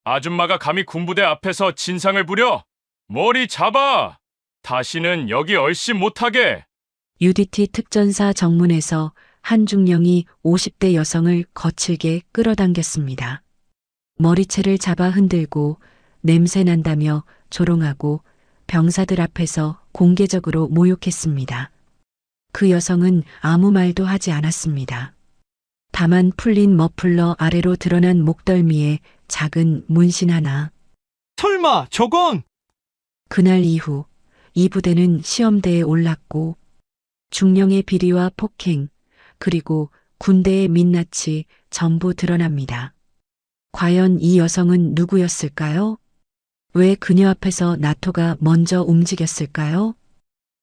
아줌마가 감히 군부대 앞에서 진상을 부려? 머리 잡아! 다시는 여기 얼씬 못하게! UDT 특전사 정문에서 한 중령이 50대 여성을 거칠게 끌어당겼습니다. 머리채를 잡아 흔들고 냄새 난다며 조롱하고 병사들 앞에서 공개적으로 모욕했습니다. 그 여성은 아무 말도 하지 않았습니다. 다만 풀린 머플러 아래로 드러난 목덜미에 작은 문신 하나. 설마 저건 그날 이후 이 부대는 시험대에 올랐고 중령의 비리와 폭행 그리고 군대의 민낯이 전부 드러납니다. 과연 이 여성은 누구였을까요? 왜 그녀 앞에서 나토가 먼저 움직였을까요?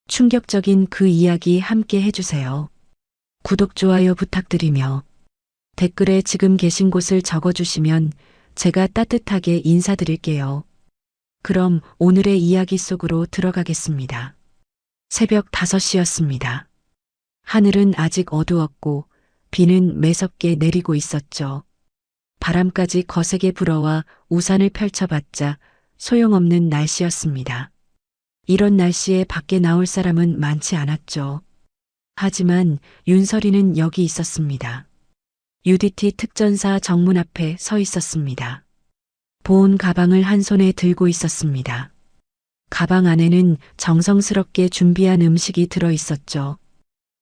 충격적인 그 이야기 함께 해주세요. 구독, 좋아요 부탁드리며 댓글에 지금 계신 곳을 적어주시면 제가 따뜻하게 인사드릴게요. 그럼 오늘의 이야기 속으로 들어가겠습니다. 새벽 5시였습니다. 하늘은 아직 어두웠고 비는 매섭게 내리고 있었죠. 바람까지 거세게 불어와 우산을 펼쳐봤자 소용없는 날씨였습니다. 이런 날씨에 밖에 나올 사람은 많지 않았죠. 하지만 윤설이는 여기 있었습니다. UDT 특전사 정문 앞에 서 있었습니다. 보온 가방을 한 손에 들고 있었습니다. 가방 안에는 정성스럽게 준비한 음식이 들어 있었죠.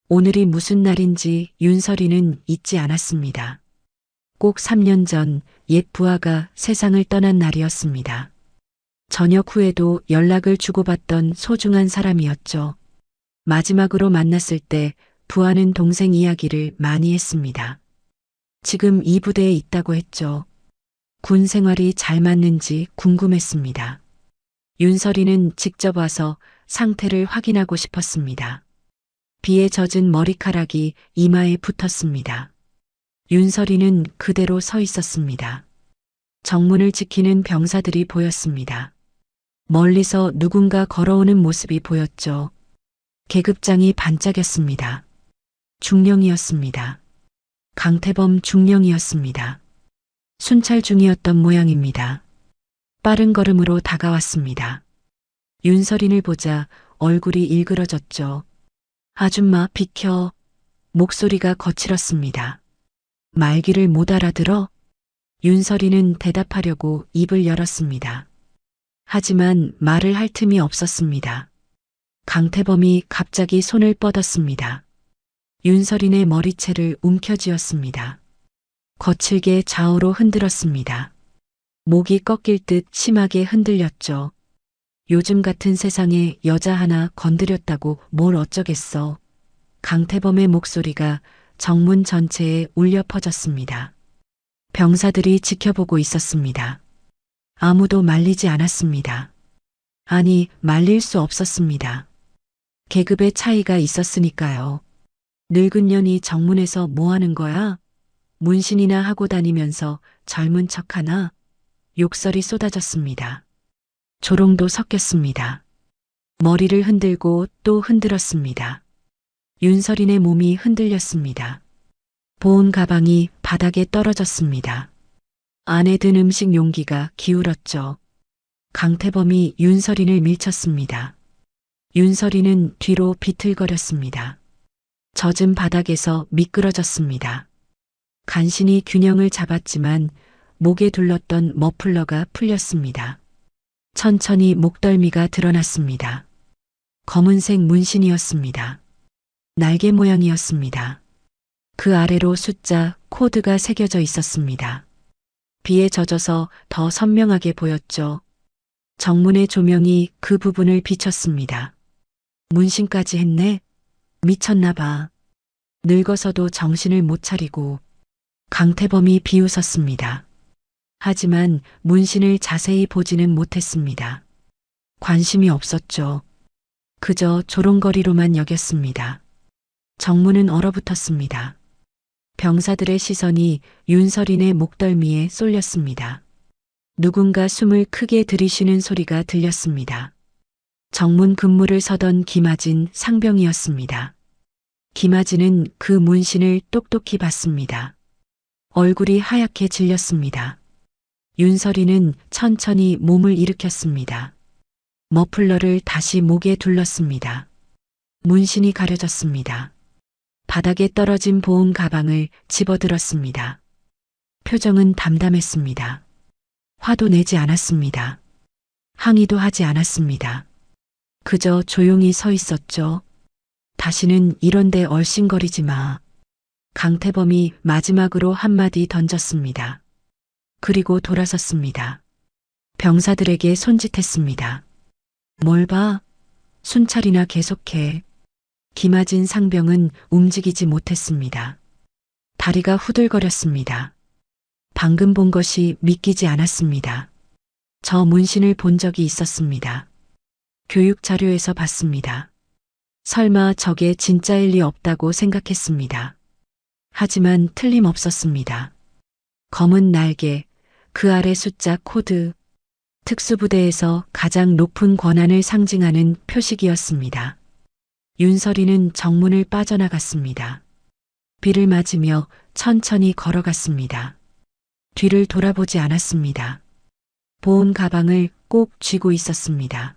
오늘이 무슨 날인지 윤설이는 잊지 않았습니다. 꼭 3년 전 옛 부하가 세상을 떠난 날이었습니다. 저녁 후에도 연락을 주고받던 소중한 사람이었죠. 마지막으로 만났을 때 부하는 동생 이야기를 많이 했습니다. 지금 이 부대에 있다고 했죠. 군 생활이 잘 맞는지 궁금했습니다. 윤설이는 직접 와서 상태를 확인하고 싶었습니다. 비에 젖은 머리카락이 이마에 붙었습니다. 윤설이는 그대로 서 있었습니다. 정문을 지키는 병사들이 보였습니다. 멀리서 누군가 걸어오는 모습이 보였죠. 계급장이 반짝였습니다. 중령이었습니다. 강태범 중령이었습니다. 순찰 중이었던 모양입니다. 빠른 걸음으로 다가왔습니다. 윤설인을 보자 얼굴이 일그러졌죠. 아줌마 비켜. 목소리가 거칠었습니다. 말귀를 못 알아들어? 윤설이는 대답하려고 입을 열었습니다. 하지만 말을 할 틈이 없었습니다. 강태범이 갑자기 손을 뻗었습니다. 윤설인의 머리채를 움켜쥐었습니다. 거칠게 좌우로 흔들었습니다. 목이 꺾일 듯 심하게 흔들렸죠. 요즘 같은 세상에 여자 하나 건드렸다고 뭘 어쩌겠어. 강태범의 목소리가 정문 전체에 울려 퍼졌습니다. 병사들이 지켜보고 있었습니다. 아무도 말리지 않았습니다. 아니, 말릴 수 없었습니다. 계급의 차이가 있었으니까요. 늙은 년이 정문에서 뭐 하는 거야? 문신이나 하고 다니면서 젊은 척하나? 욕설이 쏟아졌습니다. 조롱도 섞였습니다. 머리를 흔들고 또 흔들었습니다. 윤설인의 몸이 흔들렸습니다. 보온 가방이 바닥에 떨어졌습니다. 안에 든 음식 용기가 기울었죠. 강태범이 윤설인을 밀쳤습니다. 윤설인은 뒤로 비틀거렸습니다. 젖은 바닥에서 미끄러졌습니다. 간신히 균형을 잡았지만 목에 둘렀던 머플러가 풀렸습니다. 천천히 목덜미가 드러났습니다. 검은색 문신이었습니다. 날개 모양이었습니다. 그 아래로 숫자, 코드가 새겨져 있었습니다. 비에 젖어서 더 선명하게 보였죠. 정문의 조명이 그 부분을 비췄습니다. 문신까지 했네? 미쳤나 봐. 늙어서도 정신을 못 차리고. 강태범이 비웃었습니다. 하지만 문신을 자세히 보지는 못했습니다. 관심이 없었죠. 그저 조롱거리로만 여겼습니다. 정문은 얼어붙었습니다. 병사들의 시선이 윤설인의 목덜미에 쏠렸습니다. 누군가 숨을 크게 들이쉬는 소리가 들렸습니다. 정문 근무를 서던 김아진 상병이었습니다. 김아진은 그 문신을 똑똑히 봤습니다. 얼굴이 하얗게 질렸습니다. 윤설이는 천천히 몸을 일으켰습니다. 머플러를 다시 목에 둘렀습니다. 문신이 가려졌습니다. 바닥에 떨어진 보온 가방을 집어들었습니다. 표정은 담담했습니다. 화도 내지 않았습니다. 항의도 하지 않았습니다. 그저 조용히 서 있었죠. 다시는 이런데 얼씬거리지 마. 강태범이 마지막으로 한마디 던졌습니다. 그리고 돌아섰습니다. 병사들에게 손짓했습니다. 뭘 봐? 순찰이나 계속해. 김아진 상병은 움직이지 못했습니다. 다리가 후들거렸습니다. 방금 본 것이 믿기지 않았습니다. 저 문신을 본 적이 있었습니다. 교육 자료에서 봤습니다. 설마 저게 진짜일 리 없다고 생각했습니다. 하지만 틀림없었습니다. 검은 날개, 그 아래 숫자 코드, 특수부대에서 가장 높은 권한을 상징하는 표식이었습니다. 윤설이는 정문을 빠져나갔습니다. 비를 맞으며 천천히 걸어갔습니다. 뒤를 돌아보지 않았습니다. 보온 가방을 꼭 쥐고 있었습니다.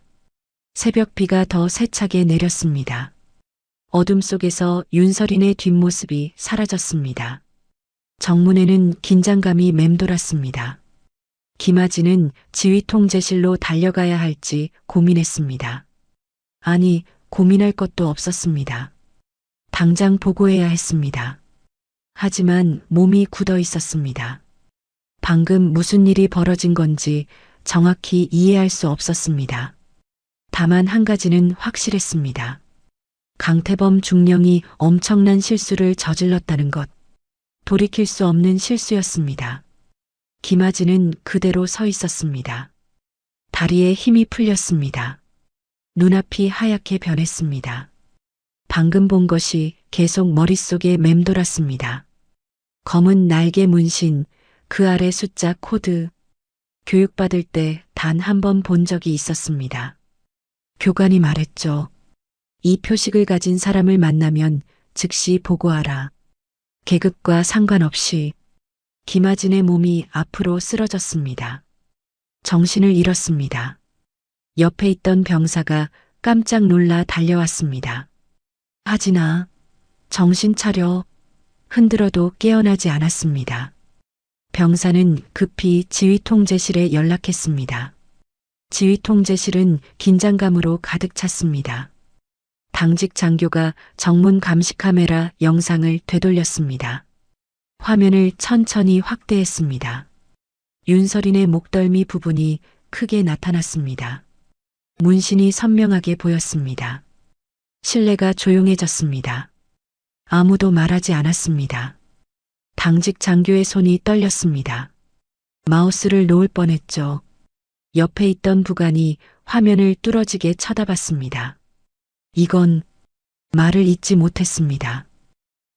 새벽 비가 더 세차게 내렸습니다. 어둠 속에서 윤설인의 뒷모습이 사라졌습니다. 정문에는 긴장감이 맴돌았습니다. 김아진은 지휘통제실로 달려가야 할지 고민했습니다. 아니, 고민할 것도 없었습니다. 당장 보고해야 했습니다. 하지만 몸이 굳어 있었습니다. 방금 무슨 일이 벌어진 건지 정확히 이해할 수 없었습니다. 다만 한 가지는 확실했습니다. 강태범 중령이 엄청난 실수를 저질렀다는 것. 돌이킬 수 없는 실수였습니다. 김아진은 그대로 서 있었습니다. 다리에 힘이 풀렸습니다. 눈앞이 하얗게 변했습니다. 방금 본 것이 계속 머릿속에 맴돌았습니다. 검은 날개 문신, 그 아래 숫자 코드. 교육받을 때 단 한 번 본 적이 있었습니다. 교관이 말했죠. 이 표식을 가진 사람을 만나면 즉시 보고하라. 계급과 상관없이. 김아진의 몸이 앞으로 쓰러졌습니다. 정신을 잃었습니다. 옆에 있던 병사가 깜짝 놀라 달려왔습니다. 아진아, 정신 차려. 흔들어도 깨어나지 않았습니다. 병사는 급히 지휘통제실에 연락했습니다. 지휘통제실은 긴장감으로 가득 찼습니다. 당직 장교가 정문 감시 카메라 영상을 되돌렸습니다. 화면을 천천히 확대했습니다. 윤설인의 목덜미 부분이 크게 나타났습니다. 문신이 선명하게 보였습니다. 실내가 조용해졌습니다. 아무도 말하지 않았습니다. 당직 장교의 손이 떨렸습니다. 마우스를 놓을 뻔했죠. 옆에 있던 부관이 화면을 뚫어지게 쳐다봤습니다. 이건 말을 잇지 못했습니다.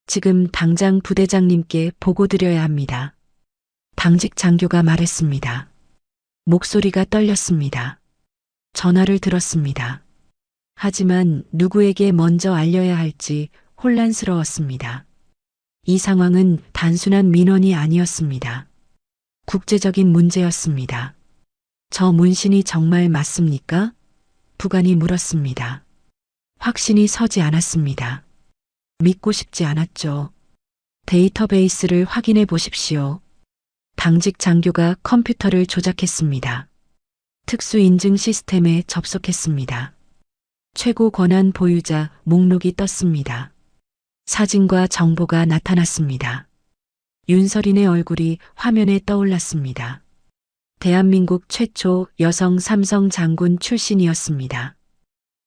지금 당장 부대장님께 보고드려야 합니다. 당직 장교가 말했습니다. 목소리가 떨렸습니다. 전화를 들었습니다. 하지만 누구에게 먼저 알려야 할지 혼란스러웠습니다. 이 상황은 단순한 민원이 아니었습니다. 국제적인 문제였습니다. 저 문신이 정말 맞습니까? 부관이 물었습니다. 확신이 서지 않았습니다. 믿고 싶지 않았죠. 데이터베이스를 확인해 보십시오. 당직 장교가 컴퓨터를 조작했습니다. 특수 인증 시스템에 접속했습니다. 최고 권한 보유자 목록이 떴습니다. 사진과 정보가 나타났습니다. 윤설인의 얼굴이 화면에 떠올랐습니다. 대한민국 최초 여성 삼성 장군 출신이었습니다.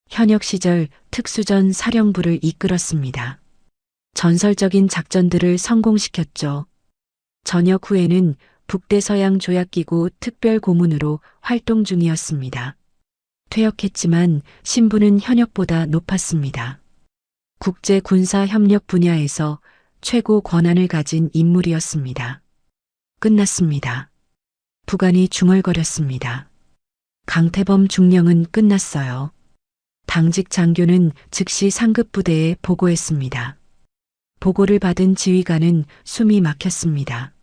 현역 시절 특수전 사령부를 이끌었습니다. 전설적인 작전들을 성공시켰죠. 전역 후에는 북대서양 조약기구 특별고문으로 활동 중이었습니다. 퇴역했지만 신분은 현역보다 높았습니다. 국제 군사 협력 분야에서 최고 권한을 가진 인물이었습니다. 끝났습니다. 부관이 중얼거렸습니다. 강태범 중령은 끝났어요. 당직 장교는 즉시 상급 부대에 보고했습니다. 보고를 받은 지휘관은 숨이 막혔습니다.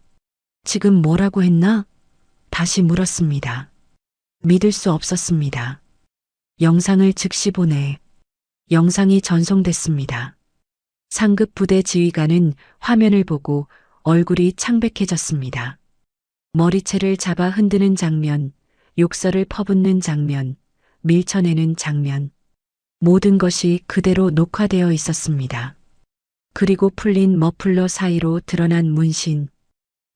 지금 뭐라고 했나? 다시 물었습니다. 믿을 수 없었습니다. 영상을 즉시 보내. 영상이 전송됐습니다. 상급 부대 지휘관은 화면을 보고 얼굴이 창백해졌습니다. 머리채를 잡아 흔드는 장면, 욕설을 퍼붓는 장면, 밀쳐내는 장면. 모든 것이 그대로 녹화되어 있었습니다. 그리고 풀린 머플러 사이로 드러난 문신.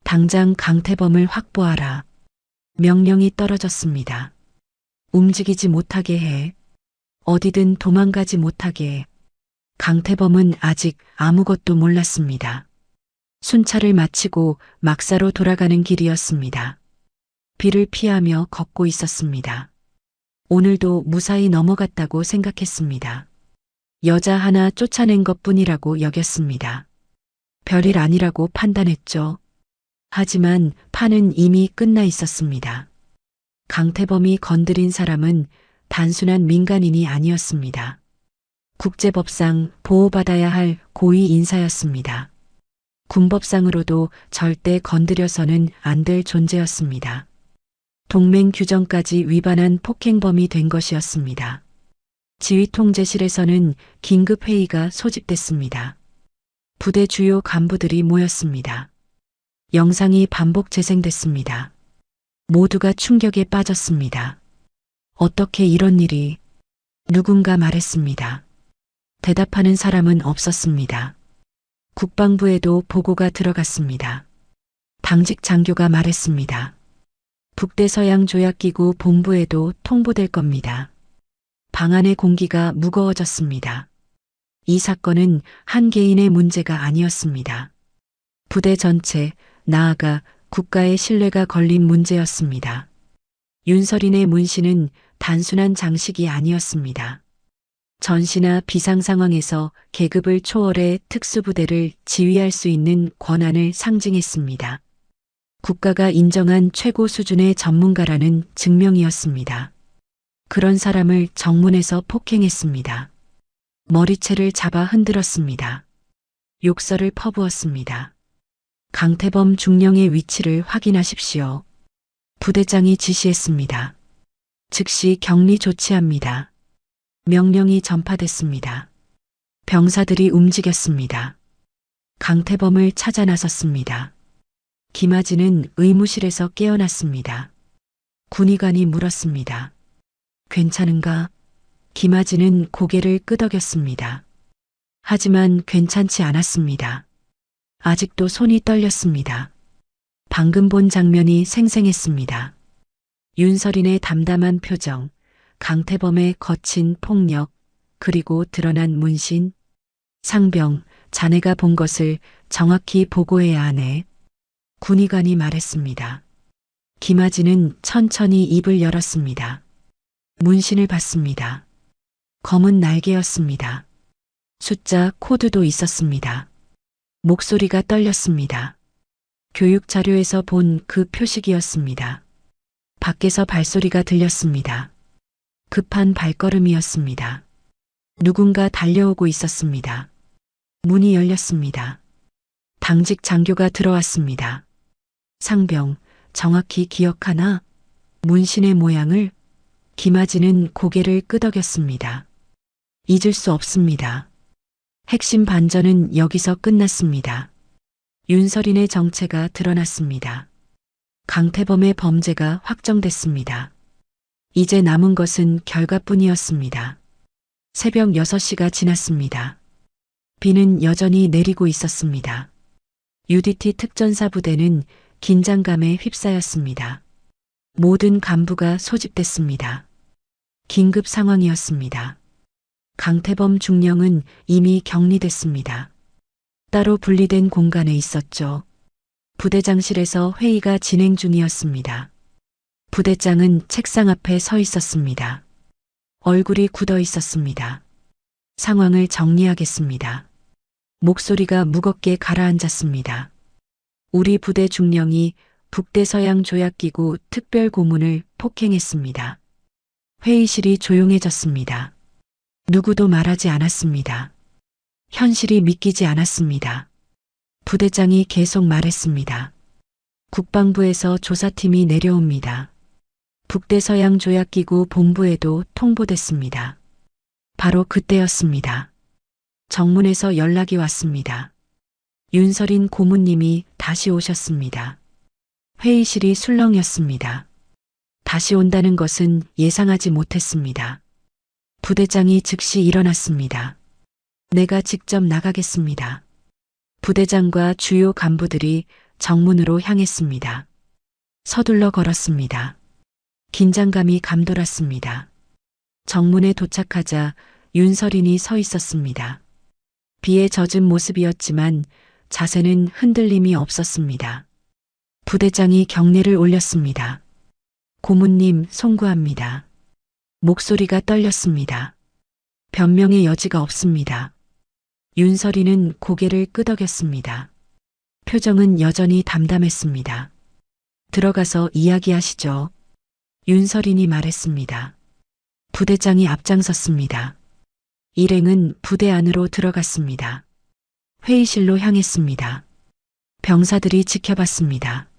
당장 강태범을 확보하라. 명령이 떨어졌습니다. 움직이지 못하게 해. 어디든 도망가지 못하게 해. 강태범은 아직 아무것도 몰랐습니다. 순찰을 마치고 막사로 돌아가는 길이었습니다. 비를 피하며 걷고 있었습니다. 오늘도 무사히 넘어갔다고 생각했습니다. 여자 하나 쫓아낸 것뿐이라고 여겼습니다. 별일 아니라고 판단했죠. 하지만 판은 이미 끝나 있었습니다. 강태범이 건드린 사람은 단순한 민간인이 아니었습니다. 국제법상 보호받아야 할 고위 인사였습니다. 군법상으로도 절대 건드려서는 안 될 존재였습니다. 동맹 규정까지 위반한 폭행범이 된 것이었습니다. 지휘통제실에서는 긴급회의가 소집됐습니다. 부대 주요 간부들이 모였습니다. 영상이 반복 재생됐습니다. 모두가 충격에 빠졌습니다. 어떻게 이런 일이? 누군가 말했습니다. 대답하는 사람은 없었습니다. 국방부에도 보고가 들어갔습니다. 당직 장교가 말했습니다. 북대서양 조약기구 본부에도 통보될 겁니다. 방 안의 공기가 무거워졌습니다. 이 사건은 한 개인의 문제가 아니었습니다. 부대 전체, 나아가 국가의 신뢰가 걸린 문제였습니다. 윤설인의 문신은 단순한 장식이 아니었습니다. 전시나 비상 상황에서 계급을 초월해 특수부대를 지휘할 수 있는 권한을 상징했습니다. 국가가 인정한 최고 수준의 전문가라는 증명이었습니다. 그런 사람을 정문에서 폭행했습니다. 머리채를 잡아 흔들었습니다. 욕설을 퍼부었습니다. 강태범 중령의 위치를 확인하십시오. 부대장이 지시했습니다. 즉시 격리 조치합니다. 명령이 전파됐습니다. 병사들이 움직였습니다. 강태범을 찾아 나섰습니다. 김아진은 의무실에서 깨어났습니다. 군의관이 물었습니다. 괜찮은가? 김아진은 고개를 끄덕였습니다. 하지만 괜찮지 않았습니다. 아직도 손이 떨렸습니다. 방금 본 장면이 생생했습니다. 윤설인의 담담한 표정, 강태범의 거친 폭력, 그리고 드러난 문신. 상병, 자네가 본 것을 정확히 보고해야 하네. 군의관이 말했습니다. 김아진은 천천히 입을 열었습니다. 문신을 봤습니다. 검은 날개였습니다. 숫자 코드도 있었습니다. 목소리가 떨렸습니다. 교육 자료에서 본 그 표식이었습니다. 밖에서 발소리가 들렸습니다. 급한 발걸음이었습니다. 누군가 달려오고 있었습니다. 문이 열렸습니다. 당직 장교가 들어왔습니다. 상병, 정확히 기억하나? 문신의 모양을? 김아진은 고개를 끄덕였습니다. 잊을 수 없습니다. 핵심 반전은 여기서 끝났습니다. 윤설인의 정체가 드러났습니다. 강태범의 범죄가 확정됐습니다. 이제 남은 것은 결과뿐이었습니다. 새벽 6시가 지났습니다. 비는 여전히 내리고 있었습니다. UDT 특전사 부대는 긴장감에 휩싸였습니다. 모든 간부가 소집됐습니다. 긴급 상황이었습니다. 강태범 중령은 이미 격리됐습니다. 따로 분리된 공간에 있었죠. 부대장실에서 회의가 진행 중이었습니다. 부대장은 책상 앞에 서 있었습니다. 얼굴이 굳어 있었습니다. 상황을 정리하겠습니다. 목소리가 무겁게 가라앉았습니다. 우리 부대 중령이 북대서양 조약기구 특별고문을 폭행했습니다. 회의실이 조용해졌습니다. 누구도 말하지 않았습니다. 현실이 믿기지 않았습니다. 부대장이 계속 말했습니다. 국방부에서 조사팀이 내려옵니다. 북대서양조약기구 본부에도 통보됐습니다. 바로 그때였습니다. 정문에서 연락이 왔습니다. 윤설인 고문님이 다시 오셨습니다. 회의실이 술렁였습니다. 다시 온다는 것은 예상하지 못했습니다. 부대장이 즉시 일어났습니다. 내가 직접 나가겠습니다. 부대장과 주요 간부들이 정문으로 향했습니다. 서둘러 걸었습니다. 긴장감이 감돌았습니다. 정문에 도착하자 윤설인이 서 있었습니다. 비에 젖은 모습이었지만 자세는 흔들림이 없었습니다. 부대장이 경례를 올렸습니다. 고문님 송구합니다. 목소리가 떨렸습니다. 변명의 여지가 없습니다. 윤설이는 고개를 끄덕였습니다. 표정은 여전히 담담했습니다. 들어가서 이야기하시죠. 윤설인이 말했습니다. 부대장이 앞장섰습니다. 일행은 부대 안으로 들어갔습니다. 회의실로 향했습니다. 병사들이 지켜봤습니다.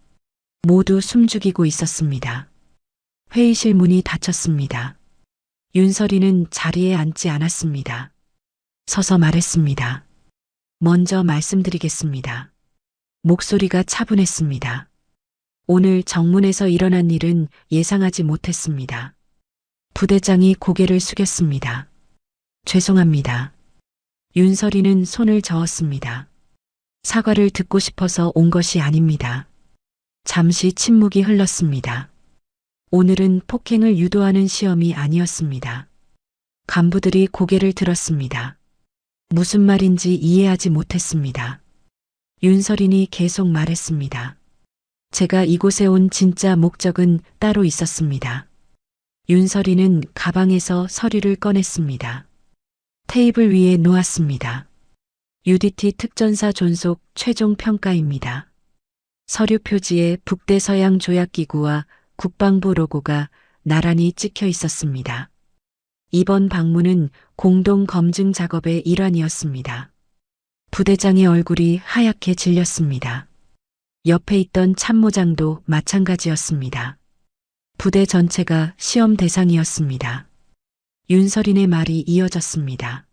모두 숨죽이고 있었습니다. 회의실 문이 닫혔습니다. 윤설이는 자리에 앉지 않았습니다. 서서 말했습니다. 먼저 말씀드리겠습니다. 목소리가 차분했습니다. 오늘 정문에서 일어난 일은 예상하지 못했습니다. 부대장이 고개를 숙였습니다. 죄송합니다. 윤설이는 손을 저었습니다. 사과를 듣고 싶어서 온 것이 아닙니다. 잠시 침묵이 흘렀습니다. 오늘은 폭행을 유도하는 시험이 아니었습니다. 간부들이 고개를 들었습니다. 무슨 말인지 이해하지 못했습니다. 윤설인이 계속 말했습니다. 제가 이곳에 온 진짜 목적은 따로 있었습니다. 윤설이는 가방에서 서류를 꺼냈습니다. 테이블 위에 놓았습니다. UDT 특전사 존속 최종 평가입니다. 서류 표지에 북대서양 조약기구와 국방부 로고가 나란히 찍혀 있었습니다. 이번 방문은 공동 검증 작업의 일환이었습니다. 부대장의 얼굴이 하얗게 질렸습니다. 옆에 있던 참모장도 마찬가지였습니다. 부대 전체가 시험 대상이었습니다. 윤설인의 말이 이어졌습니다.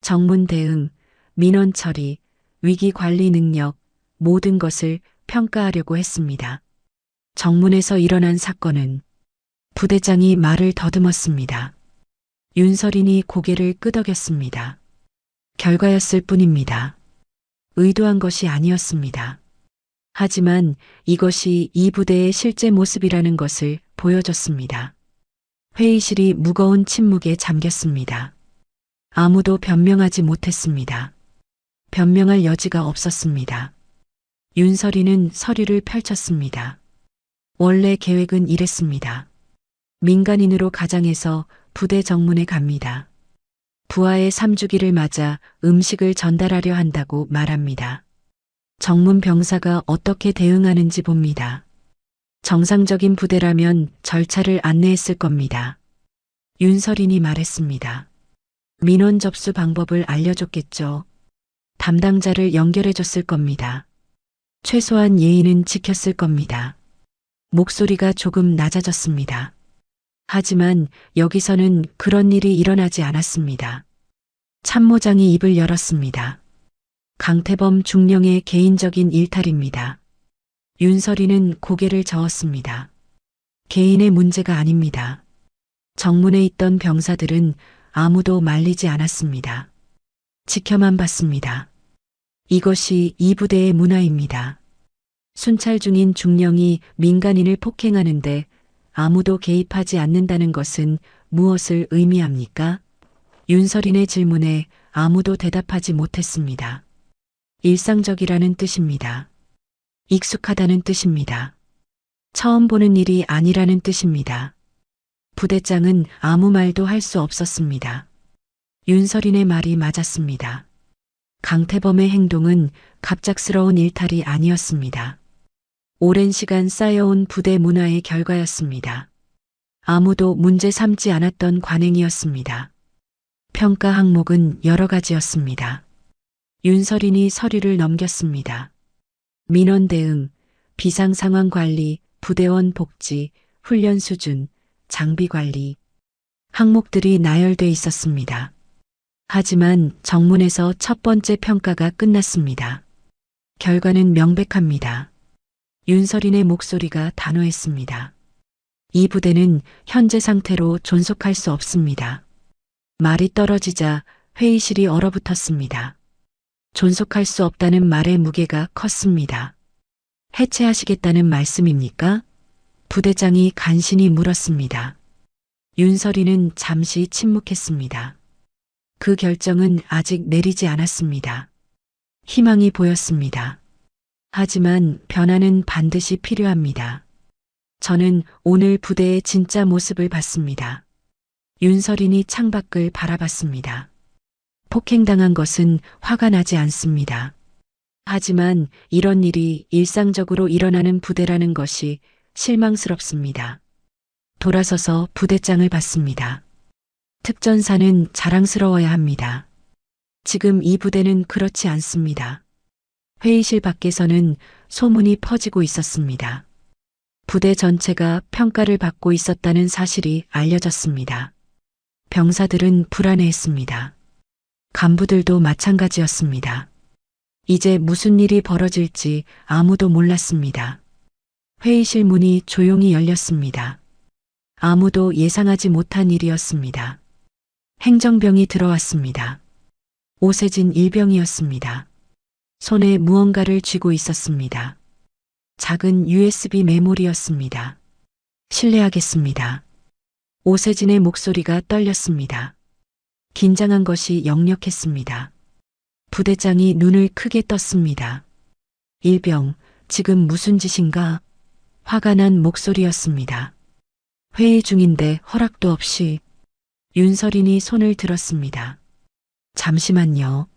정문 대응, 민원 처리, 위기 관리 능력, 모든 것을 평가하려고 했습니다. 정문에서 일어난 사건은 부대장이 말을 더듬었습니다. 윤설인이 고개를 끄덕였습니다. 결과였을 뿐입니다. 의도한 것이 아니었습니다. 하지만 이것이 이 부대의 실제 모습이라는 것을 보여줬습니다. 회의실이 무거운 침묵에 잠겼습니다. 아무도 변명하지 못했습니다. 변명할 여지가 없었습니다. 윤설이는 서류를 펼쳤습니다. 원래 계획은 이랬습니다. 민간인으로 가장해서 부대 정문에 갑니다. 부하의 3주기를 맞아 음식을 전달하려 한다고 말합니다. 정문 병사가 어떻게 대응하는지 봅니다. 정상적인 부대라면 절차를 안내했을 겁니다. 윤설인이 말했습니다. 민원 접수 방법을 알려줬겠죠. 담당자를 연결해줬을 겁니다. 최소한 예의는 지켰을 겁니다. 목소리가 조금 낮아졌습니다. 하지만 여기서는 그런 일이 일어나지 않았습니다. 참모장이 입을 열었습니다. 강태범 중령의 개인적인 일탈입니다. 윤설이는 고개를 저었습니다. 개인의 문제가 아닙니다. 정문에 있던 병사들은 아무도 말리지 않았습니다. 지켜만 봤습니다. 이것이 이 부대의 문화입니다. 순찰 중인 중령이 민간인을 폭행하는데 아무도 개입하지 않는다는 것은 무엇을 의미합니까? 윤설인의 질문에 아무도 대답하지 못했습니다. 일상적이라는 뜻입니다. 익숙하다는 뜻입니다. 처음 보는 일이 아니라는 뜻입니다. 부대장은 아무 말도 할 수 없었습니다. 윤설인의 말이 맞았습니다. 강태범의 행동은 갑작스러운 일탈이 아니었습니다. 오랜 시간 쌓여온 부대 문화의 결과였습니다. 아무도 문제 삼지 않았던 관행이었습니다. 평가 항목은 여러 가지였습니다. 윤설인이 서류를 넘겼습니다. 민원 대응, 비상상황 관리, 부대원 복지, 훈련 수준, 장비 관리. 항목들이 나열돼 있었습니다. 하지만 정문에서 첫 번째 평가가 끝났습니다. 결과는 명백합니다. 윤설인의 목소리가 단호했습니다. 이 부대는 현재 상태로 존속할 수 없습니다. 말이 떨어지자 회의실이 얼어붙었습니다. 존속할 수 없다는 말의 무게가 컸습니다. 해체하시겠다는 말씀입니까? 부대장이 간신히 물었습니다. 윤설이는 잠시 침묵했습니다. 그 결정은 아직 내리지 않았습니다. 희망이 보였습니다. 하지만 변화는 반드시 필요합니다. 저는 오늘 부대의 진짜 모습을 봤습니다. 윤설인이 창밖을 바라봤습니다. 폭행당한 것은 화가 나지 않습니다. 하지만 이런 일이 일상적으로 일어나는 부대라는 것이 실망스럽습니다. 돌아서서 부대장을 봤습니다. 특전사는 자랑스러워야 합니다. 지금 이 부대는 그렇지 않습니다. 회의실 밖에서는 소문이 퍼지고 있었습니다. 부대 전체가 평가를 받고 있었다는 사실이 알려졌습니다. 병사들은 불안해했습니다. 간부들도 마찬가지였습니다. 이제 무슨 일이 벌어질지 아무도 몰랐습니다. 회의실 문이 조용히 열렸습니다. 아무도 예상하지 못한 일이었습니다. 행정병이 들어왔습니다. 오세진 일병이었습니다. 손에 무언가를 쥐고 있었습니다. 작은 USB 메모리였습니다. 실례하겠습니다. 오세진의 목소리가 떨렸습니다. 긴장한 것이 역력했습니다. 부대장이 눈을 크게 떴습니다. 일병, 지금 무슨 짓인가? 화가 난 목소리였습니다. 회의 중인데 허락도 없이. 윤설인이 손을 들었습니다. 잠시만요.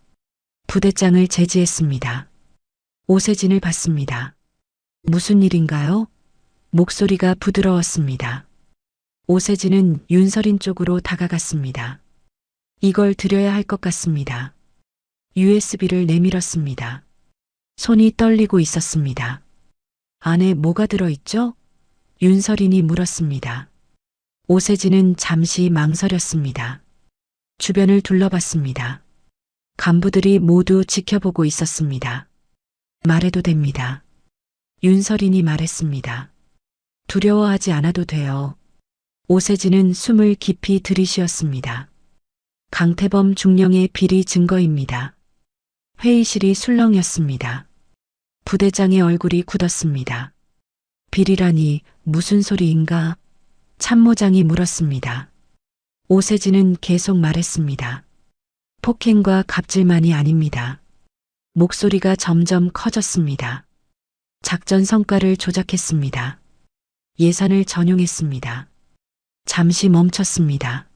부대장을 제지했습니다. 오세진을 봤습니다. 무슨 일인가요? 목소리가 부드러웠습니다. 오세진은 윤설인 쪽으로 다가갔습니다. 이걸 드려야 할 것 같습니다. USB를 내밀었습니다. 손이 떨리고 있었습니다. 안에 뭐가 들어있죠? 윤설인이 물었습니다. 오세진은 잠시 망설였습니다. 주변을 둘러봤습니다. 간부들이 모두 지켜보고 있었습니다. 말해도 됩니다. 윤설인이 말했습니다. 두려워하지 않아도 돼요. 오세진은 숨을 깊이 들이쉬었습니다. 강태범 중령의 비리 증거입니다. 회의실이 술렁였습니다. 부대장의 얼굴이 굳었습니다. 비리라니 무슨 소리인가? 참모장이 물었습니다. 오세진은 계속 말했습니다. 폭행과 갑질만이 아닙니다. 목소리가 점점 커졌습니다. 작전 성과를 조작했습니다. 예산을 전용했습니다. 잠시 멈췄습니다.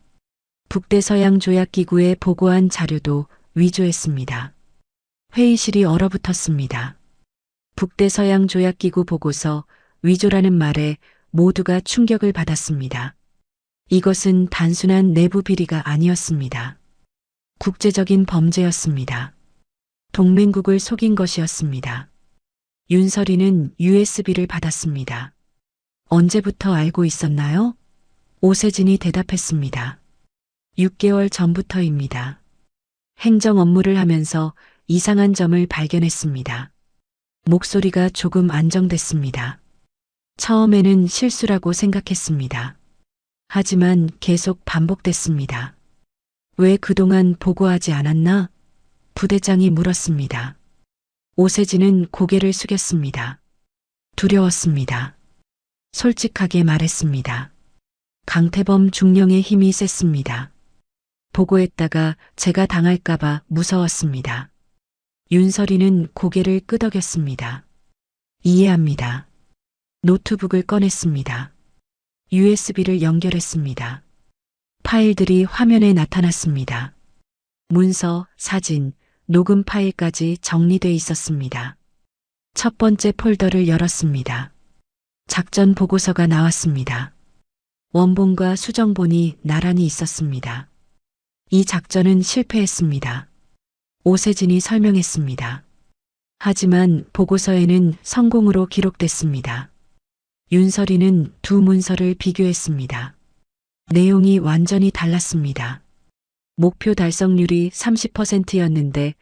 북대서양 조약기구에 보고한 자료도 위조했습니다. 회의실이 얼어붙었습니다. 북대서양 조약기구 보고서 위조라는 말에 모두가 충격을 받았습니다. 이것은 단순한 내부 비리가 아니었습니다. 국제적인 범죄였습니다. 동맹국을 속인 것이었습니다. 윤설이는 USB를 받았습니다. 언제부터 알고 있었나요? 오세진이 대답했습니다. 6개월 전부터입니다. 행정 업무를 하면서 이상한 점을 발견했습니다. 목소리가 조금 안정됐습니다. 처음에는 실수라고 생각했습니다. 하지만 계속 반복됐습니다. 왜 그동안 보고하지 않았나? 부대장이 물었습니다. 오세진은 고개를 숙였습니다. 두려웠습니다. 솔직하게 말했습니다. 강태범 중령의 힘이 셌습니다. 보고했다가 제가 당할까봐 무서웠습니다. 윤설이는 고개를 끄덕였습니다. 이해합니다. 노트북을 꺼냈습니다. USB를 연결했습니다. 파일들이 화면에 나타났습니다. 문서, 사진, 녹음 파일까지 정리돼 있었습니다. 첫 번째 폴더를 열었습니다. 작전 보고서가 나왔습니다. 원본과 수정본이 나란히 있었습니다. 이 작전은 실패했습니다. 오세진이 설명했습니다. 하지만 보고서에는 성공으로 기록됐습니다. 윤설이는 두 문서를 비교했습니다. 내용이 완전히 달랐습니다. 목표 달성률이 30%였는데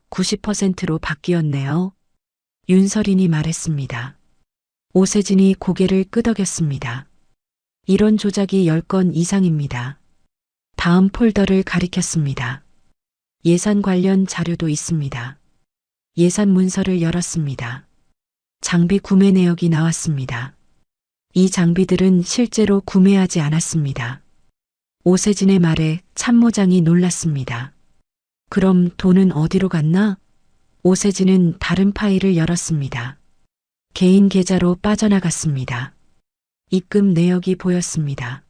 90%로 바뀌었네요. 윤설인이 말했습니다. 오세진이 고개를 끄덕였습니다. 이런 조작이 10건 이상입니다. 다음 폴더를 가리켰습니다. 예산 관련 자료도 있습니다. 예산 문서를 열었습니다. 장비 구매 내역이 나왔습니다. 이 장비들은 실제로 구매하지 않았습니다. 오세진의 말에 참모장이 놀랐습니다. 그럼 돈은 어디로 갔나? 오세진은 다른 파일을 열었습니다. 개인 계좌로 빠져나갔습니다. 입금 내역이 보였습니다.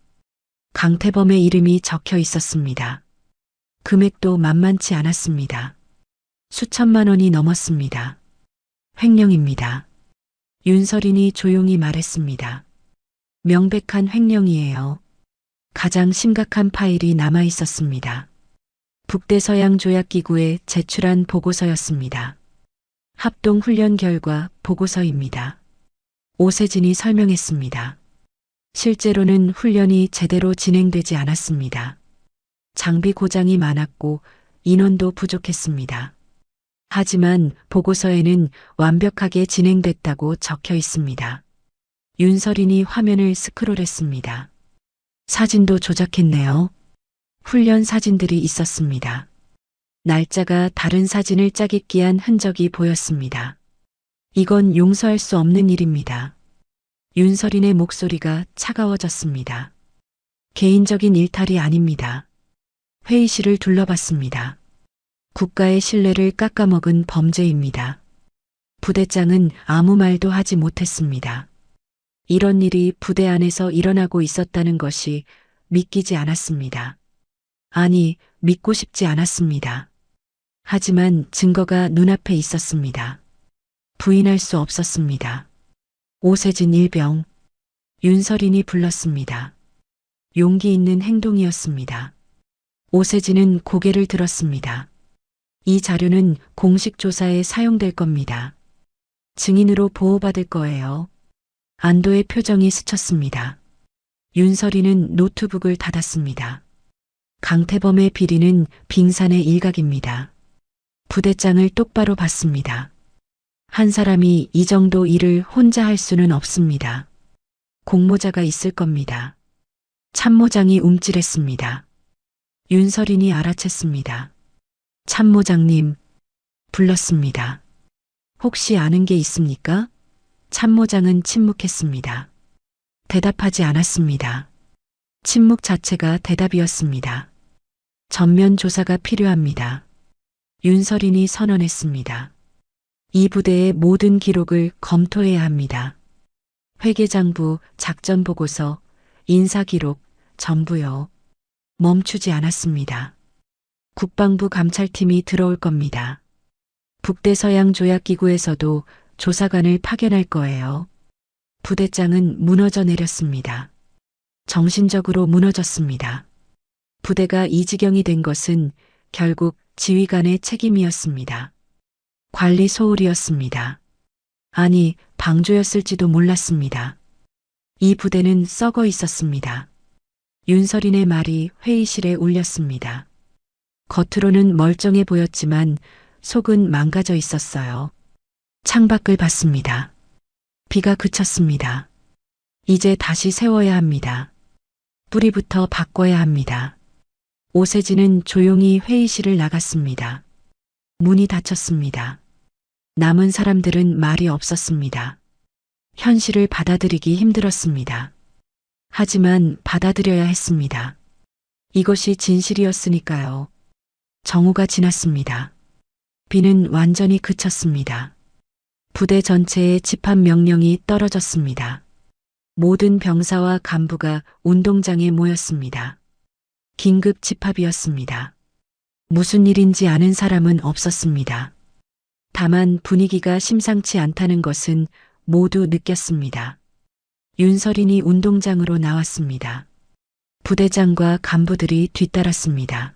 강태범의 이름이 적혀 있었습니다. 금액도 만만치 않았습니다. 수천만 원이 넘었습니다. 횡령입니다. 윤설인이 조용히 말했습니다. 명백한 횡령이에요. 가장 심각한 파일이 남아 있었습니다. 북대서양조약기구에 제출한 보고서였습니다. 합동훈련 결과 보고서입니다. 오세진이 설명했습니다. 실제로는 훈련이 제대로 진행되지 않았습니다. 장비 고장이 많았고 인원도 부족했습니다. 하지만 보고서에는 완벽하게 진행됐다고 적혀 있습니다. 윤설인이 화면을 스크롤했습니다. 사진도 조작했네요. 훈련 사진들이 있었습니다. 날짜가 다른 사진을 짜깁기한 흔적이 보였습니다. 이건 용서할 수 없는 일입니다. 윤설인의 목소리가 차가워졌습니다. 개인적인 일탈이 아닙니다. 회의실을 둘러봤습니다. 국가의 신뢰를 깎아먹은 범죄입니다. 부대장은 아무 말도 하지 못했습니다. 이런 일이 부대 안에서 일어나고 있었다는 것이 믿기지 않았습니다. 아니, 믿고 싶지 않았습니다. 하지만 증거가 눈앞에 있었습니다. 부인할 수 없었습니다. 오세진 일병, 윤설인이 불렀습니다. 용기 있는 행동이었습니다. 오세진은 고개를 들었습니다. 이 자료는 공식 조사에 사용될 겁니다. 증인으로 보호받을 거예요. 안도의 표정이 스쳤습니다. 윤설이는 노트북을 닫았습니다. 강태범의 비리는 빙산의 일각입니다. 부대장을 똑바로 봤습니다. 한 사람이 이 정도 일을 혼자 할 수는 없습니다. 공모자가 있을 겁니다. 참모장이 움찔했습니다. 윤설인이 알아챘습니다. 참모장님, 불렀습니다. 혹시 아는 게 있습니까? 참모장은 침묵했습니다. 대답하지 않았습니다. 침묵 자체가 대답이었습니다. 전면 조사가 필요합니다. 윤설인이 선언했습니다. 이 부대의 모든 기록을 검토해야 합니다. 회계장부, 작전보고서, 인사기록, 전부요. 멈추지 않았습니다. 국방부 감찰팀이 들어올 겁니다. 북대서양조약기구에서도 조사관을 파견할 거예요. 부대장은 무너져 내렸습니다. 정신적으로 무너졌습니다. 부대가 이 지경이 된 것은 결국 지휘관의 책임이었습니다. 관리 소홀이었습니다. 아니, 방조였을지도 몰랐습니다. 이 부대는 썩어 있었습니다. 윤설인의 말이 회의실에 울렸습니다. 겉으로는 멀쩡해 보였지만 속은 망가져 있었어요. 창밖을 봤습니다. 비가 그쳤습니다. 이제 다시 세워야 합니다. 뿌리부터 바꿔야 합니다. 오세진은 조용히 회의실을 나갔습니다. 문이 닫혔습니다. 남은 사람들은 말이 없었습니다. 현실을 받아들이기 힘들었습니다. 하지만 받아들여야 했습니다. 이것이 진실이었으니까요. 정오가 지났습니다. 비는 완전히 그쳤습니다. 부대 전체에 집합 명령이 떨어졌습니다. 모든 병사와 간부가 운동장에 모였습니다. 긴급 집합이었습니다. 무슨 일인지 아는 사람은 없었습니다. 다만 분위기가 심상치 않다는 것은 모두 느꼈습니다. 윤설인이 운동장으로 나왔습니다. 부대장과 간부들이 뒤따랐습니다.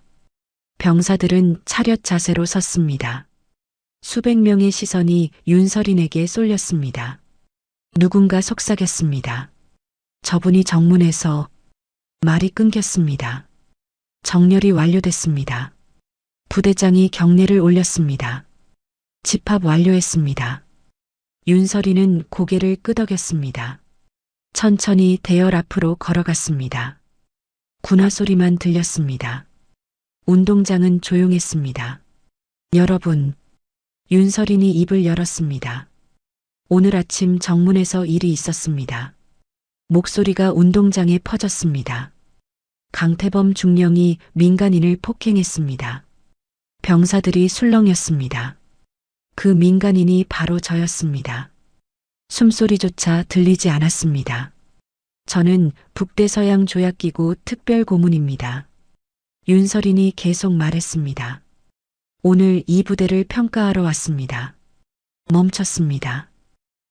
병사들은 차렷 자세로 섰습니다. 수백 명의 시선이 윤설인에게 쏠렸습니다. 누군가 속삭였습니다. 저분이 정문에서 말이 끊겼습니다. 정렬이 완료됐습니다. 부대장이 경례를 올렸습니다. 집합 완료했습니다. 윤설이는 고개를 끄덕였습니다. 천천히 대열 앞으로 걸어갔습니다. 군화 소리만 들렸습니다. 운동장은 조용했습니다. 여러분, 윤설인이 입을 열었습니다. 오늘 아침 정문에서 일이 있었습니다. 목소리가 운동장에 퍼졌습니다. 강태범 중령이 민간인을 폭행했습니다. 병사들이 술렁였습니다. 그 민간인이 바로 저였습니다. 숨소리조차 들리지 않았습니다. 저는 북대서양 조약기구 특별고문입니다. 윤설인이 계속 말했습니다. 오늘 이 부대를 평가하러 왔습니다. 멈췄습니다.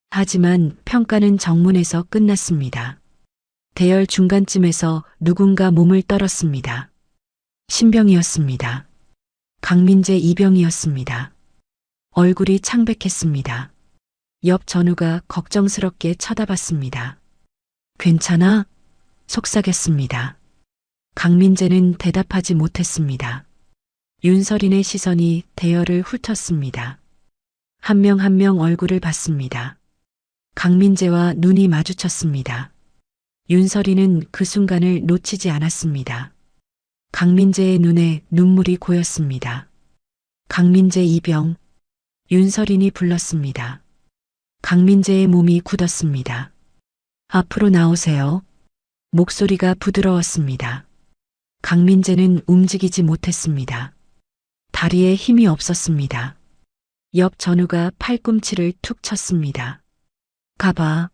하지만 평가는 정문에서 끝났습니다. 대열 중간쯤에서 누군가 몸을 떨었습니다. 신병이었습니다. 강민재 이병이었습니다. 얼굴이 창백했습니다. 옆 전우가 걱정스럽게 쳐다봤습니다. 괜찮아? 속삭였습니다. 강민재는 대답하지 못했습니다. 윤설인의 시선이 대열을 훑었습니다. 한 명 한 명 얼굴을 봤습니다. 강민재와 눈이 마주쳤습니다. 윤설이는 그 순간을 놓치지 않았습니다. 강민재의 눈에 눈물이 고였습니다. 강민재 이병, 윤설인이 불렀습니다. 강민재의 몸이 굳었습니다. 앞으로 나오세요. 목소리가 부드러웠습니다. 강민재는 움직이지 못했습니다. 다리에 힘이 없었습니다. 옆 전우가 팔꿈치를 툭 쳤습니다. 가봐.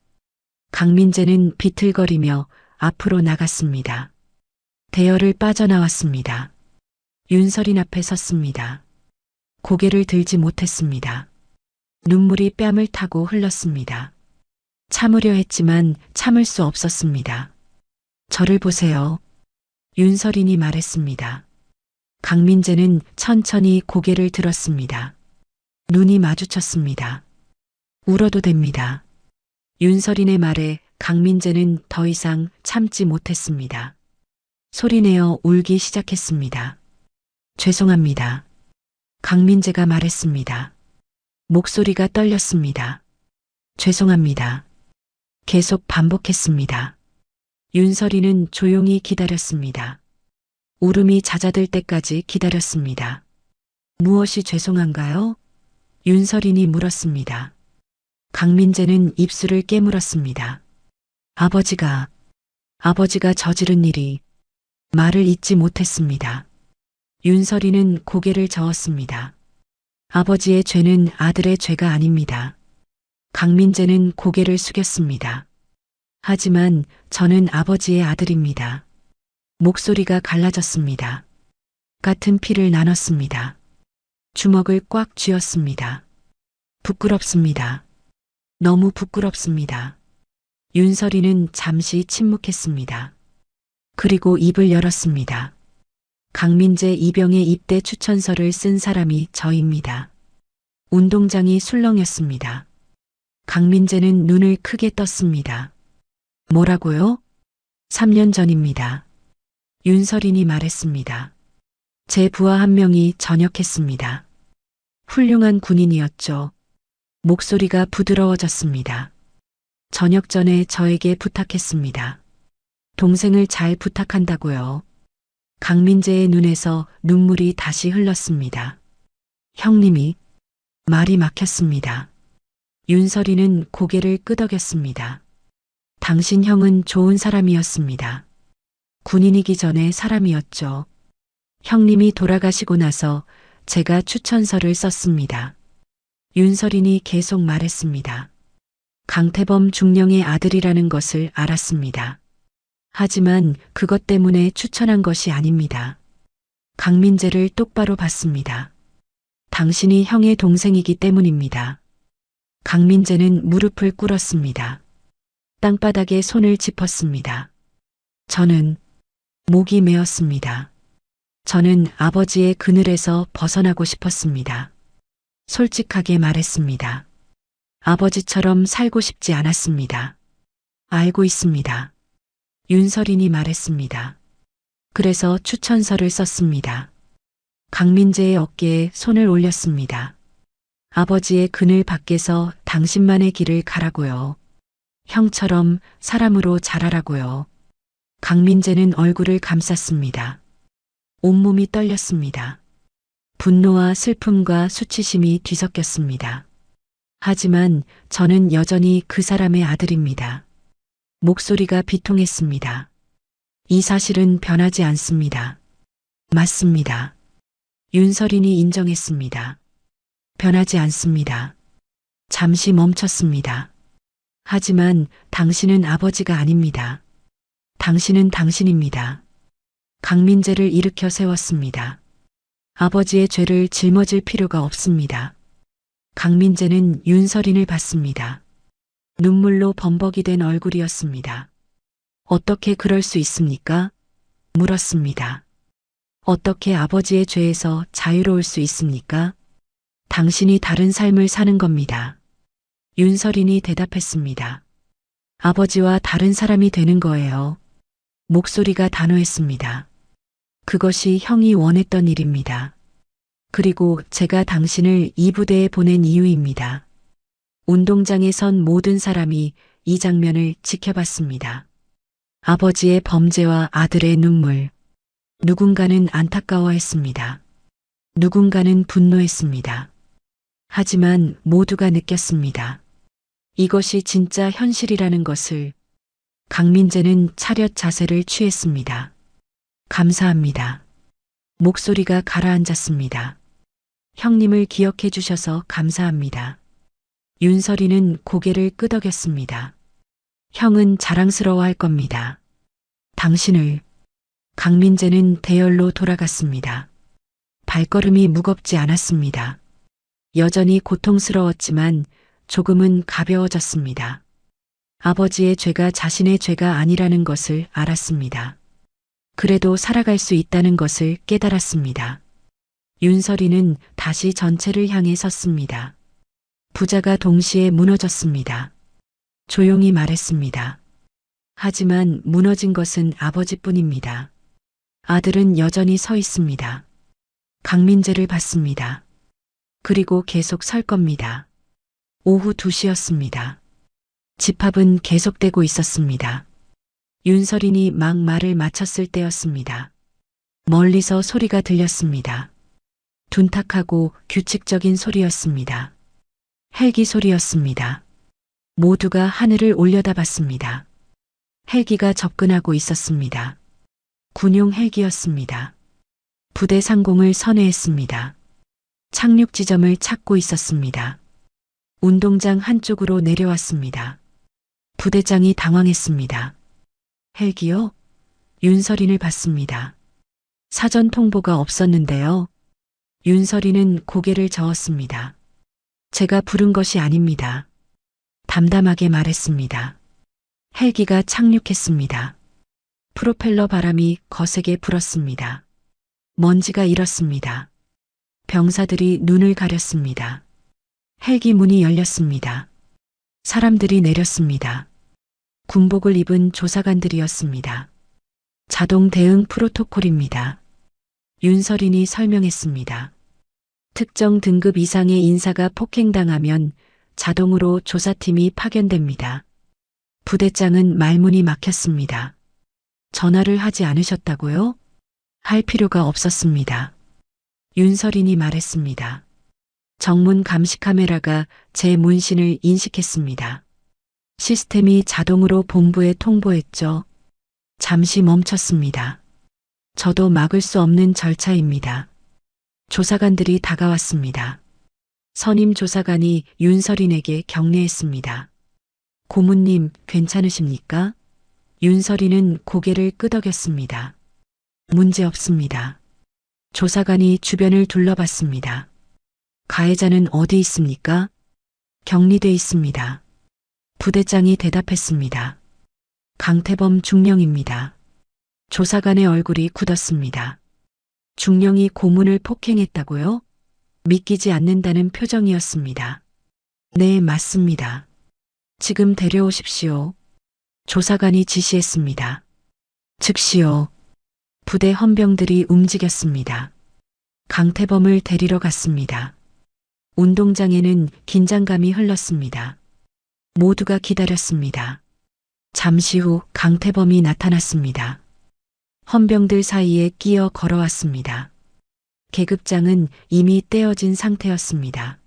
강민재는 비틀거리며 앞으로 나갔습니다. 대열을 빠져나왔습니다. 윤설인 앞에 섰습니다. 고개를 들지 못했습니다. 눈물이 뺨을 타고 흘렀습니다. 참으려 했지만 참을 수 없었습니다. 저를 보세요. 윤설인이 말했습니다. 강민재는 천천히 고개를 들었습니다. 눈이 마주쳤습니다. 울어도 됩니다. 윤설인의 말에 강민재는 더 이상 참지 못했습니다. 소리내어 울기 시작했습니다. 죄송합니다. 강민재가 말했습니다. 목소리가 떨렸습니다. 죄송합니다. 계속 반복했습니다. 윤설이는 조용히 기다렸습니다. 울음이 잦아들 때까지 기다렸습니다. 무엇이 죄송한가요? 윤설인이 물었습니다. 강민재는 입술을 깨물었습니다. 아버지가 저지른 일이 말을 잇지 못했습니다. 윤설이는 고개를 저었습니다. 아버지의 죄는 아들의 죄가 아닙니다. 강민재는 고개를 숙였습니다. 하지만 저는 아버지의 아들입니다. 목소리가 갈라졌습니다. 같은 피를 나눴습니다. 주먹을 꽉 쥐었습니다. 부끄럽습니다. 너무 부끄럽습니다. 윤설이는 잠시 침묵했습니다. 그리고 입을 열었습니다. 강민재 이병의 입대 추천서를 쓴 사람이 저입니다. 운동장이 술렁였습니다. 강민재는 눈을 크게 떴습니다. 뭐라고요? 3년 전입니다. 윤설인이 말했습니다. 제 부하 한 명이 전역했습니다. 훌륭한 군인이었죠. 목소리가 부드러워졌습니다. 전역 전에 저에게 부탁했습니다. 동생을 잘 부탁한다고요. 강민재의 눈에서 눈물이 다시 흘렀습니다. 형님이 말이 막혔습니다. 윤설이는 고개를 끄덕였습니다. 당신 형은 좋은 사람이었습니다. 군인이기 전에 사람이었죠. 형님이 돌아가시고 나서 제가 추천서를 썼습니다. 윤설인이 계속 말했습니다. 강태범 중령의 아들이라는 것을 알았습니다. 하지만 그것 때문에 추천한 것이 아닙니다. 강민재를 똑바로 봤습니다. 당신이 형의 동생이기 때문입니다. 강민재는 무릎을 꿇었습니다. 땅바닥에 손을 짚었습니다. 저는 목이 메었습니다. 저는 아버지의 그늘에서 벗어나고 싶었습니다. 솔직하게 말했습니다. 아버지처럼 살고 싶지 않았습니다. 알고 있습니다. 윤설인이 말했습니다. 그래서 추천서를 썼습니다. 강민재의 어깨에 손을 올렸습니다. 아버지의 그늘 밖에서 당신만의 길을 가라고요. 형처럼 사람으로 자라라고요. 강민재는 얼굴을 감쌌습니다. 온몸이 떨렸습니다. 분노와 슬픔과 수치심이 뒤섞였습니다. 하지만 저는 여전히 그 사람의 아들입니다. 목소리가 비통했습니다. 이 사실은 변하지 않습니다. 맞습니다. 윤설인이 인정했습니다. 변하지 않습니다. 잠시 멈췄습니다. 하지만 당신은 아버지가 아닙니다. 당신은 당신입니다. 강민재를 일으켜 세웠습니다. 아버지의 죄를 짊어질 필요가 없습니다. 강민재는 윤설인을 봤습니다. 눈물로 범벅이 된 얼굴이었습니다. 어떻게 그럴 수 있습니까? 물었습니다. 어떻게 아버지의 죄에서 자유로울 수 있습니까? 당신이 다른 삶을 사는 겁니다. 윤설인이 대답했습니다. 아버지와 다른 사람이 되는 거예요. 목소리가 단호했습니다. 그것이 형이 원했던 일입니다. 그리고 제가 당신을 이 부대에 보낸 이유입니다. 운동장에 선 모든 사람이 이 장면을 지켜봤습니다. 아버지의 범죄와 아들의 눈물. 누군가는 안타까워했습니다. 누군가는 분노했습니다. 하지만 모두가 느꼈습니다. 이것이 진짜 현실이라는 것을. 강민재는 차렷 자세를 취했습니다. 감사합니다. 목소리가 가라앉았습니다. 형님을 기억해 주셔서 감사합니다. 윤설이는 고개를 끄덕였습니다. 형은 자랑스러워할 겁니다. 당신을. 강민재는 대열로 돌아갔습니다. 발걸음이 무겁지 않았습니다. 여전히 고통스러웠지만 조금은 가벼워졌습니다. 아버지의 죄가 자신의 죄가 아니라는 것을 알았습니다. 그래도 살아갈 수 있다는 것을 깨달았습니다. 윤설이는 다시 전체를 향해 섰습니다. 부자가 동시에 무너졌습니다. 조용히 말했습니다. 하지만 무너진 것은 아버지뿐입니다. 아들은 여전히 서 있습니다. 강민재를 봤습니다. 그리고 계속 설 겁니다. 오후 2시였습니다. 집합은 계속되고 있었습니다. 윤설인이 막 말을 마쳤을 때였습니다. 멀리서 소리가 들렸습니다. 둔탁하고 규칙적인 소리였습니다. 헬기 소리였습니다. 모두가 하늘을 올려다봤습니다. 헬기가 접근하고 있었습니다. 군용 헬기였습니다. 부대 상공을 선회했습니다. 착륙 지점을 찾고 있었습니다. 운동장 한쪽으로 내려왔습니다. 부대장이 당황했습니다. 헬기요? 윤설인을 봤습니다. 사전 통보가 없었는데요. 윤설이는 고개를 저었습니다. 제가 부른 것이 아닙니다. 담담하게 말했습니다. 헬기가 착륙했습니다. 프로펠러 바람이 거세게 불었습니다. 먼지가 일었습니다. 병사들이 눈을 가렸습니다. 헬기 문이 열렸습니다. 사람들이 내렸습니다. 군복을 입은 조사관들이었습니다. 자동 대응 프로토콜입니다. 윤설인이 설명했습니다. 특정 등급 이상의 인사가 폭행당하면 자동으로 조사팀이 파견됩니다. 부대장은 말문이 막혔습니다. 전화를 하지 않으셨다고요? 할 필요가 없었습니다. 윤설인이 말했습니다. 정문 감시 카메라가 제 문신을 인식했습니다. 시스템이 자동으로 본부에 통보했죠. 잠시 멈췄습니다. 저도 막을 수 없는 절차입니다. 조사관들이 다가왔습니다. 선임 조사관이 윤설인에게 경례했습니다. 고문님, 괜찮으십니까? 윤설이는 고개를 끄덕였습니다. 문제 없습니다. 조사관이 주변을 둘러봤습니다. 가해자는 어디 있습니까? 격리돼 있습니다. 부대장이 대답했습니다. 강태범 중령입니다. 조사관의 얼굴이 굳었습니다. 중령이 고문을 폭행했다고요? 믿기지 않는다는 표정이었습니다. 네, 맞습니다. 지금 데려오십시오. 조사관이 지시했습니다. 즉시요. 부대 헌병들이 움직였습니다. 강태범을 데리러 갔습니다. 운동장에는 긴장감이 흘렀습니다. 모두가 기다렸습니다. 잠시 후 강태범이 나타났습니다. 헌병들 사이에 끼어 걸어왔습니다. 계급장은 이미 떼어진 상태였습니다.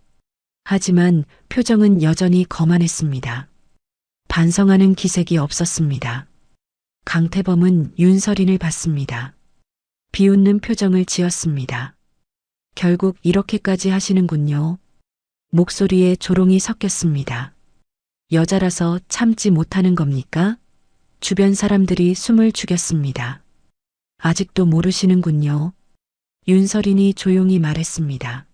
하지만 표정은 여전히 거만했습니다. 반성하는 기색이 없었습니다. 강태범은 윤서린을 봤습니다. 비웃는 표정을 지었습니다. 결국 이렇게까지 하시는군요. 목소리에 조롱이 섞였습니다. 여자라서 참지 못하는 겁니까? 주변 사람들이 숨을 죽였습니다. 아직도 모르시는군요. 윤서린이 조용히 말했습니다.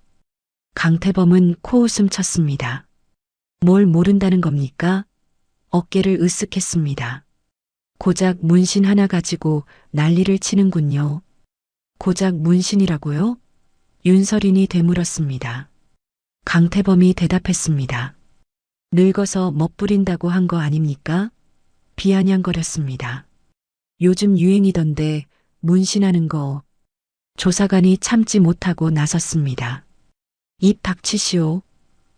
강태범은 코웃음 쳤습니다. 뭘 모른다는 겁니까? 어깨를 으쓱했습니다. 고작 문신 하나 가지고 난리를 치는군요. 고작 문신이라고요? 윤서린이 되물었습니다. 강태범이 대답했습니다. 늙어서 멋부린다고 한 거 아닙니까? 비아냥거렸습니다. 요즘 유행이던데 문신하는 거. 조사관이 참지 못하고 나섰습니다. 입 닥치시오.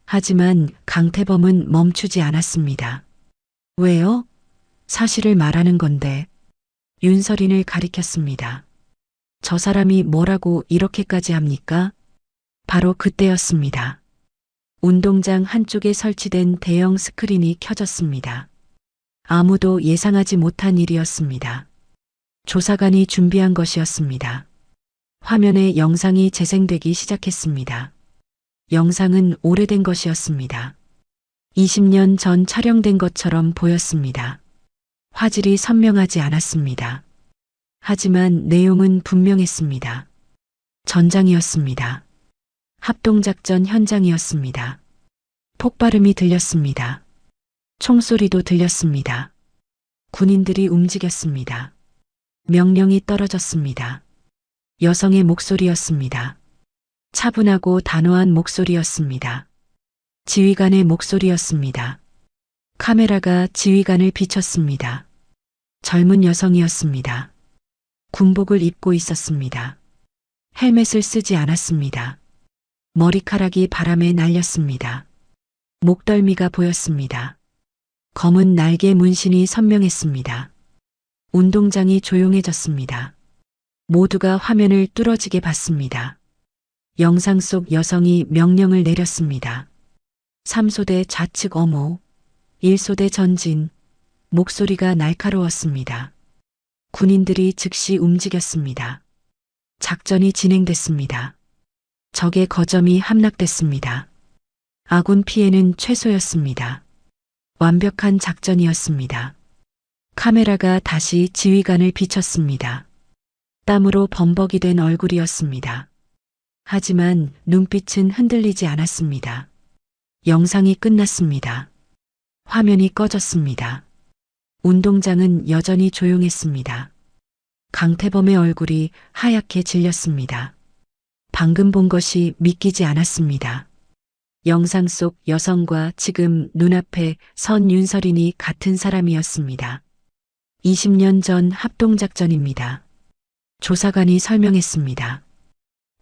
하지만 강태범은 멈추지 않았습니다. 왜요? 사실을 말하는 건데. 윤서린을 가리켰습니다. 저 사람이 뭐라고 이렇게까지 합니까? 바로 그때였습니다. 운동장 한쪽에 설치된 대형 스크린이 켜졌습니다. 아무도 예상하지 못한 일이었습니다. 조사관이 준비한 것이었습니다. 화면에 영상이 재생되기 시작했습니다. 영상은 오래된 것이었습니다. 20년 전 촬영된 것처럼 보였습니다. 화질이 선명하지 않았습니다. 하지만 내용은 분명했습니다. 전장이었습니다. 합동작전 현장이었습니다. 폭발음이 들렸습니다. 총소리도 들렸습니다. 군인들이 움직였습니다. 명령이 떨어졌습니다. 여성의 목소리였습니다. 차분하고 단호한 목소리였습니다. 지휘관의 목소리였습니다. 카메라가 지휘관을 비췄습니다. 젊은 여성이었습니다. 군복을 입고 있었습니다. 헬멧을 쓰지 않았습니다. 머리카락이 바람에 날렸습니다. 목덜미가 보였습니다. 검은 날개 문신이 선명했습니다. 운동장이 조용해졌습니다. 모두가 화면을 뚫어지게 봤습니다. 영상 속 여성이 명령을 내렸습니다. 3소대 좌측 엄호, 1소대 전진. 목소리가 날카로웠습니다. 군인들이 즉시 움직였습니다. 작전이 진행됐습니다. 적의 거점이 함락됐습니다. 아군 피해는 최소였습니다. 완벽한 작전이었습니다. 카메라가 다시 지휘관을 비췄습니다. 땀으로 범벅이 된 얼굴이었습니다. 하지만 눈빛은 흔들리지 않았습니다. 영상이 끝났습니다. 화면이 꺼졌습니다. 운동장은 여전히 조용했습니다. 강태범의 얼굴이 하얗게 질렸습니다. 방금 본 것이 믿기지 않았습니다. 영상 속 여성과 지금 눈앞에 선 윤서린이 같은 사람이었습니다. 20년 전 합동작전입니다. 조사관이 설명했습니다.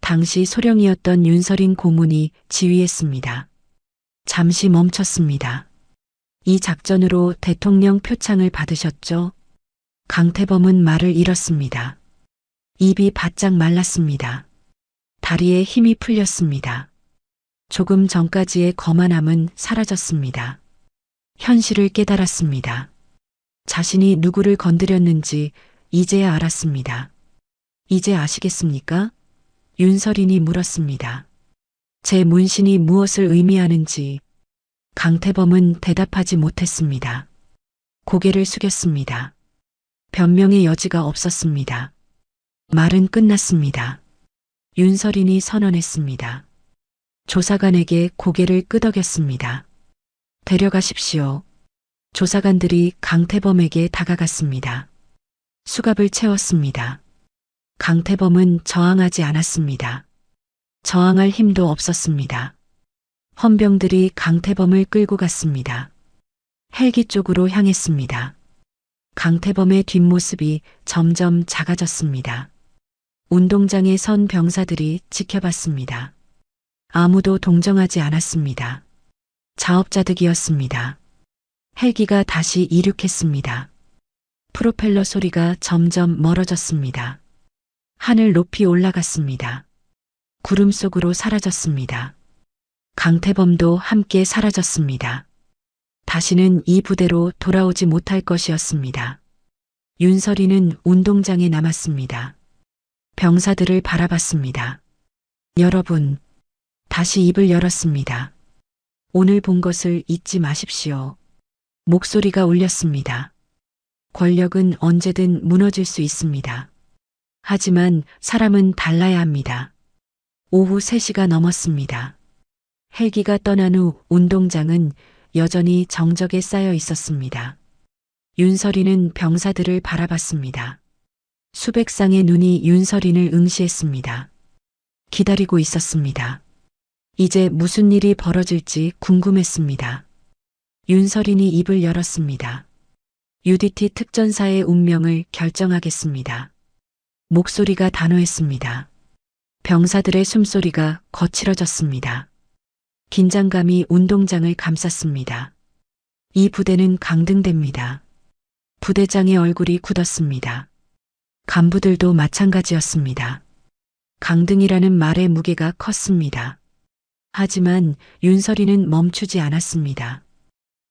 당시 소령이었던 윤서린 고문이 지휘했습니다. 잠시 멈췄습니다. 이 작전으로 대통령 표창을 받으셨죠? 강태범은 말을 잃었습니다. 입이 바짝 말랐습니다. 다리에 힘이 풀렸습니다. 조금 전까지의 거만함은 사라졌습니다. 현실을 깨달았습니다. 자신이 누구를 건드렸는지 이제야 알았습니다. 이제 아시겠습니까? 윤서린이 물었습니다. 제 문신이 무엇을 의미하는지. 강태범은 대답하지 못했습니다. 고개를 숙였습니다. 변명의 여지가 없었습니다. 말은 끝났습니다. 윤서린이 선언했습니다. 조사관에게 고개를 끄덕였습니다. 데려가십시오. 조사관들이 강태범에게 다가갔습니다. 수갑을 채웠습니다. 강태범은 저항하지 않았습니다. 저항할 힘도 없었습니다. 헌병들이 강태범을 끌고 갔습니다. 헬기 쪽으로 향했습니다. 강태범의 뒷모습이 점점 작아졌습니다. 운동장에 선 병사들이 지켜봤습니다. 아무도 동정하지 않았습니다. 자업자득이었습니다. 헬기가 다시 이륙했습니다. 프로펠러 소리가 점점 멀어졌습니다. 하늘 높이 올라갔습니다. 구름 속으로 사라졌습니다. 강태범도 함께 사라졌습니다. 다시는 이 부대로 돌아오지 못할 것이었습니다. 윤설이는 운동장에 남았습니다. 병사들을 바라봤습니다. 여러분, 다시 입을 열었습니다. 오늘 본 것을 잊지 마십시오. 목소리가 울렸습니다. 권력은 언제든 무너질 수 있습니다. 하지만 사람은 달라야 합니다. 오후 3시가 넘었습니다. 헬기가 떠난 후 운동장은 여전히 정적에 쌓여 있었습니다. 윤설이는 병사들을 바라봤습니다. 수백 쌍의 눈이 윤설이를 응시했습니다. 기다리고 있었습니다. 이제 무슨 일이 벌어질지 궁금했습니다. 윤설인이 입을 열었습니다. UDT 특전사의 운명을 결정하겠습니다. 목소리가 단호했습니다. 병사들의 숨소리가 거칠어졌습니다. 긴장감이 운동장을 감쌌습니다. 이 부대는 강등됩니다. 부대장의 얼굴이 굳었습니다. 간부들도 마찬가지였습니다. 강등이라는 말의 무게가 컸습니다. 하지만 윤설이는 멈추지 않았습니다.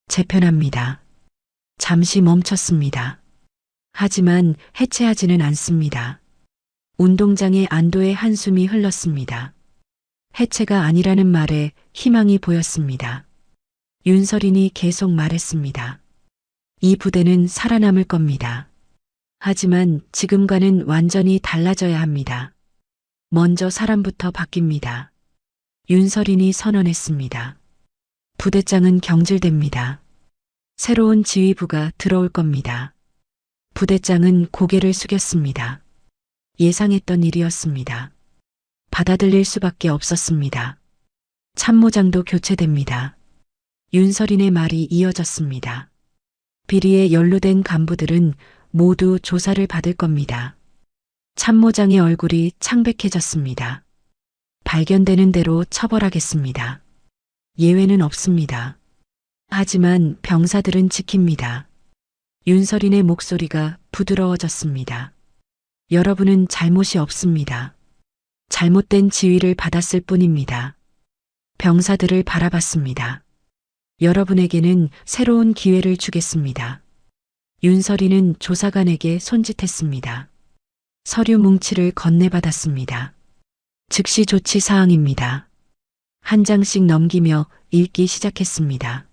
재편합니다. 잠시 멈췄습니다. 하지만 해체하지는 않습니다. 운동장에 안도의 한숨이 흘렀습니다. 해체가 아니라는 말에 희망이 보였습니다. 윤설인이 계속 말했습니다. 이 부대는 살아남을 겁니다. 하지만 지금과는 완전히 달라져야 합니다. 먼저 사람부터 바뀝니다. 윤설인이 선언했습니다. 부대장은 경질됩니다. 새로운 지휘부가 들어올 겁니다. 부대장은 고개를 숙였습니다. 예상했던 일이었습니다. 받아들일 수밖에 없었습니다. 참모장도 교체됩니다. 윤설인의 말이 이어졌습니다. 비리에 연루된 간부들은 모두 조사를 받을 겁니다. 참모장의 얼굴이 창백해졌습니다. 발견되는 대로 처벌하겠습니다. 예외는 없습니다. 하지만 병사들은 지킵니다. 윤설인의 목소리가 부드러워졌습니다. 여러분은 잘못이 없습니다. 잘못된 지휘를 받았을 뿐입니다. 병사들을 바라봤습니다. 여러분에게는 새로운 기회를 주겠습니다. 윤설이는 조사관에게 손짓했습니다. 서류 뭉치를 건네받았습니다. 즉시 조치 사항입니다. 한 장씩 넘기며 읽기 시작했습니다.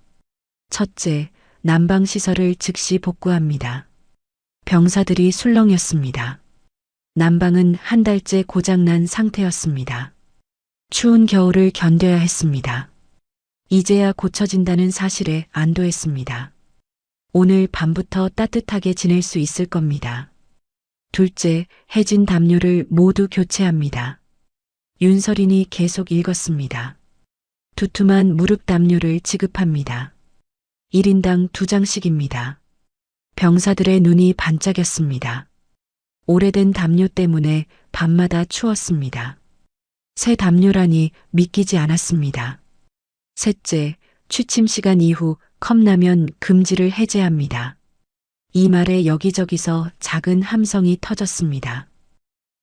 첫째, 난방시설을 즉시 복구합니다. 병사들이 술렁였습니다. 난방은 한 달째 고장난 상태였습니다. 추운 겨울을 견뎌야 했습니다. 이제야 고쳐진다는 사실에 안도했습니다. 오늘 밤부터 따뜻하게 지낼 수 있을 겁니다. 둘째, 해진 담요를 모두 교체합니다. 윤설인이 계속 읽었습니다. 두툼한 무릎 담요를 지급합니다. 1인당 2장씩입니다. 병사들의 눈이 반짝였습니다. 오래된 담요 때문에 밤마다 추웠습니다. 새 담요라니 믿기지 않았습니다. 셋째, 취침 시간 이후 컵라면 금지를 해제합니다. 이 말에 여기저기서 작은 함성이 터졌습니다.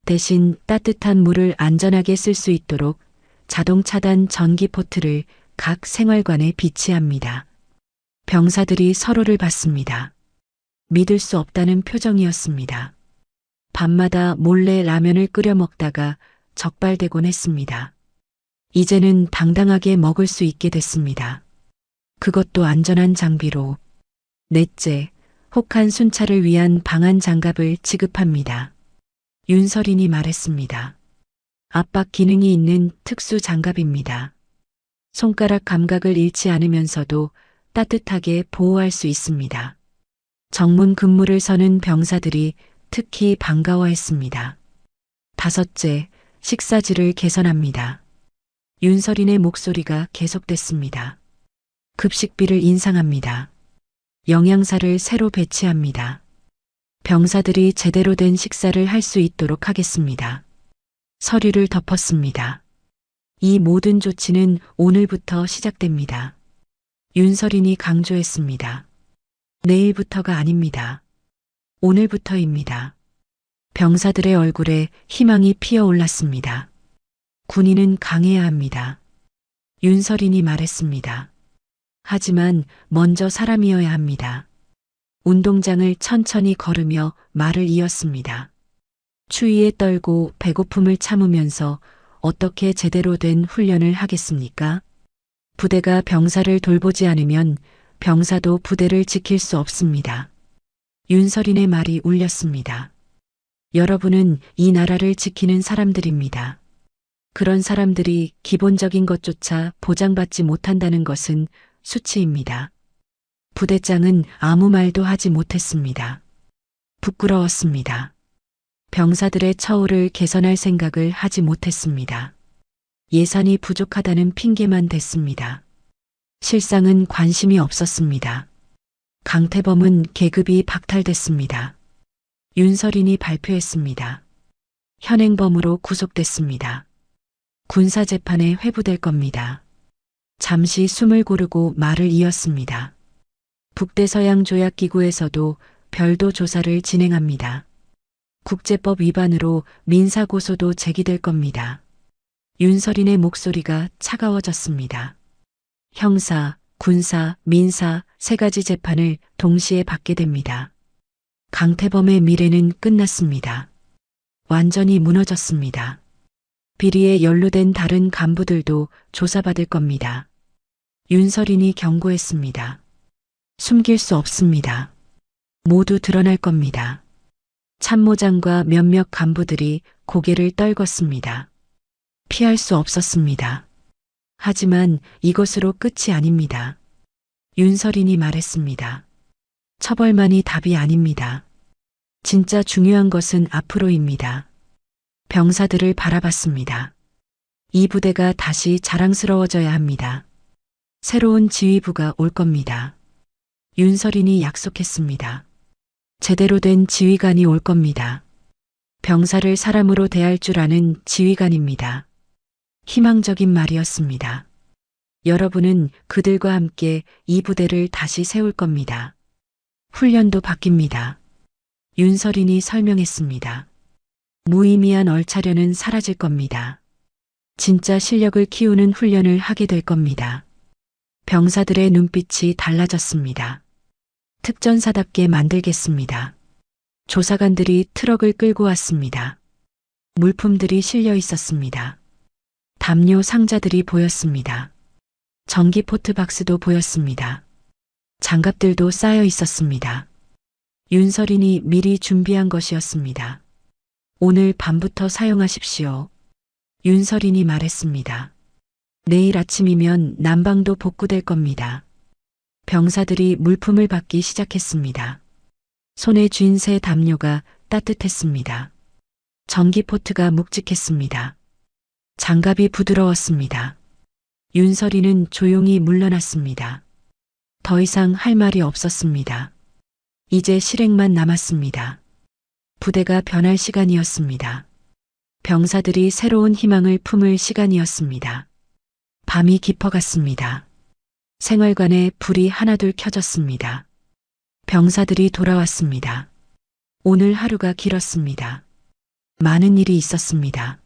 대신 따뜻한 물을 안전하게 쓸 수 있도록 자동 차단 전기 포트를 각 생활관에 비치합니다. 병사들이 서로를 봤습니다. 믿을 수 없다는 표정이었습니다. 밤마다 몰래 라면을 끓여 먹다가 적발되곤 했습니다. 이제는 당당하게 먹을 수 있게 됐습니다. 그것도 안전한 장비로. 넷째, 혹한 순찰을 위한 방한 장갑을 지급합니다. 윤설인이 말했습니다. 압박 기능이 있는 특수 장갑입니다. 손가락 감각을 잃지 않으면서도 따뜻하게 보호할 수 있습니다. 정문 근무를 서는 병사들이 특히 반가워했습니다. 다섯째, 식사지를 개선합니다. 윤설인의 목소리가 계속됐습니다. 급식비를 인상합니다. 영양사를 새로 배치합니다. 병사들이 제대로 된 식사를 할 수 있도록 하겠습니다. 서류를 덮었습니다. 이 모든 조치는 오늘부터 시작됩니다. 윤설인이 강조했습니다. 내일부터가 아닙니다. 오늘부터입니다. 병사들의 얼굴에 희망이 피어올랐습니다. 군인은 강해야 합니다. 윤설인이 말했습니다. 하지만 먼저 사람이어야 합니다. 운동장을 천천히 걸으며 말을 이었습니다. 추위에 떨고 배고픔을 참으면서 어떻게 제대로 된 훈련을 하겠습니까? 부대가 병사를 돌보지 않으면 병사도 부대를 지킬 수 없습니다. 윤설인의 말이 울렸습니다. 여러분은 이 나라를 지키는 사람들입니다. 그런 사람들이 기본적인 것조차 보장받지 못한다는 것은 수치입니다. 부대장은 아무 말도 하지 못했습니다. 부끄러웠습니다. 병사들의 처우를 개선할 생각을 하지 못했습니다. 예산이 부족하다는 핑계만 댔습니다. 실상은 관심이 없었습니다. 강태범은 계급이 박탈됐습니다. 윤설인이 발표했습니다. 현행범으로 구속됐습니다. 군사재판에 회부될 겁니다. 잠시 숨을 고르고 말을 이었습니다. 북대서양조약기구에서도 별도 조사를 진행합니다. 국제법 위반으로 민사고소도 제기될 겁니다. 윤설인의 목소리가 차가워졌습니다. 형사, 군사, 민사 세 가지 재판을 동시에 받게 됩니다. 강태범의 미래는 끝났습니다. 완전히 무너졌습니다. 비리에 연루된 다른 간부들도 조사받을 겁니다. 윤설인이 경고했습니다. 숨길 수 없습니다. 모두 드러날 겁니다. 참모장과 몇몇 간부들이 고개를 떨궜습니다. 피할 수 없었습니다. 하지만 이것으로 끝이 아닙니다. 윤설인이 말했습니다. 처벌만이 답이 아닙니다. 진짜 중요한 것은 앞으로입니다. 병사들을 바라봤습니다. 이 부대가 다시 자랑스러워져야 합니다. 새로운 지휘부가 올 겁니다. 윤설인이 약속했습니다. 제대로 된 지휘관이 올 겁니다. 병사를 사람으로 대할 줄 아는 지휘관입니다. 희망적인 말이었습니다. 여러분은 그들과 함께 이 부대를 다시 세울 겁니다. 훈련도 바뀝니다. 윤설인이 설명했습니다. 무의미한 얼차려는 사라질 겁니다. 진짜 실력을 키우는 훈련을 하게 될 겁니다. 병사들의 눈빛이 달라졌습니다. 특전사답게 만들겠습니다. 조사관들이 트럭을 끌고 왔습니다. 물품들이 실려 있었습니다. 담요 상자들이 보였습니다. 전기 포트박스도 보였습니다. 장갑들도 쌓여 있었습니다. 윤설인이 미리 준비한 것이었습니다. 오늘 밤부터 사용하십시오. 윤설인이 말했습니다. 내일 아침이면 난방도 복구될 겁니다. 병사들이 물품을 받기 시작했습니다. 손에 쥔 새 담요가 따뜻했습니다. 전기 포트가 묵직했습니다. 장갑이 부드러웠습니다. 윤설이는 조용히 물러났습니다. 더 이상 할 말이 없었습니다. 이제 실행만 남았습니다. 부대가 변할 시간이었습니다. 병사들이 새로운 희망을 품을 시간이었습니다. 밤이 깊어갔습니다. 생활관에 불이 하나둘 켜졌습니다. 병사들이 돌아왔습니다. 오늘 하루가 길었습니다. 많은 일이 있었습니다.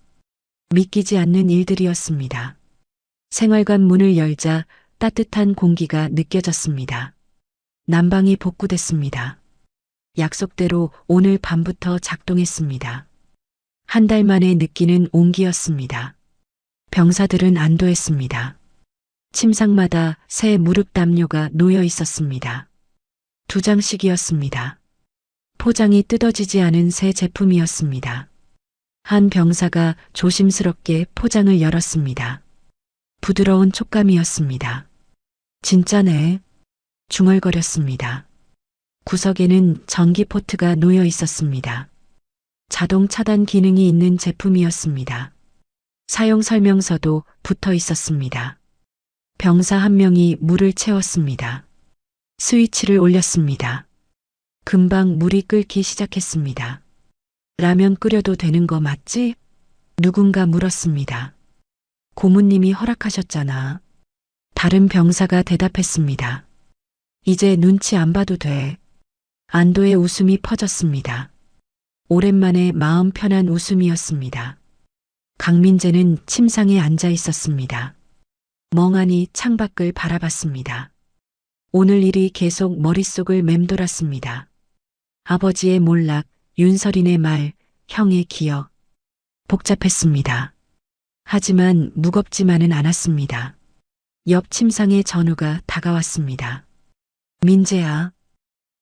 믿기지 않는 일들이었습니다. 생활관 문을 열자 따뜻한 공기가 느껴졌습니다. 난방이 복구됐습니다. 약속대로 오늘 밤부터 작동했습니다. 한 달 만에 느끼는 온기였습니다. 병사들은 안도했습니다. 침상마다 새 무릎 담요가 놓여 있었습니다. 2장씩이었습니다. 포장이 뜯어지지 않은 새 제품이었습니다. 한 병사가 조심스럽게 포장을 열었습니다. 부드러운 촉감이었습니다. 진짜네. 중얼거렸습니다. 구석에는 전기 포트가 놓여 있었습니다. 자동 차단 기능이 있는 제품이었습니다. 사용 설명서도 붙어 있었습니다. 병사 한 명이 물을 채웠습니다. 스위치를 올렸습니다. 금방 물이 끓기 시작했습니다. 라면 끓여도 되는 거 맞지? 누군가 물었습니다. 고모님이 허락하셨잖아. 다른 병사가 대답했습니다. 이제 눈치 안 봐도 돼. 안도의 웃음이 퍼졌습니다. 오랜만에 마음 편한 웃음이었습니다. 강민재는 침상에 앉아 있었습니다. 멍하니 창밖을 바라봤습니다. 오늘 일이 계속 머릿속을 맴돌았습니다. 아버지의 몰락, 윤설인의 말, 형의 기억. 복잡했습니다. 하지만 무겁지만은 않았습니다. 옆 침상에 전우가 다가왔습니다. 민재야.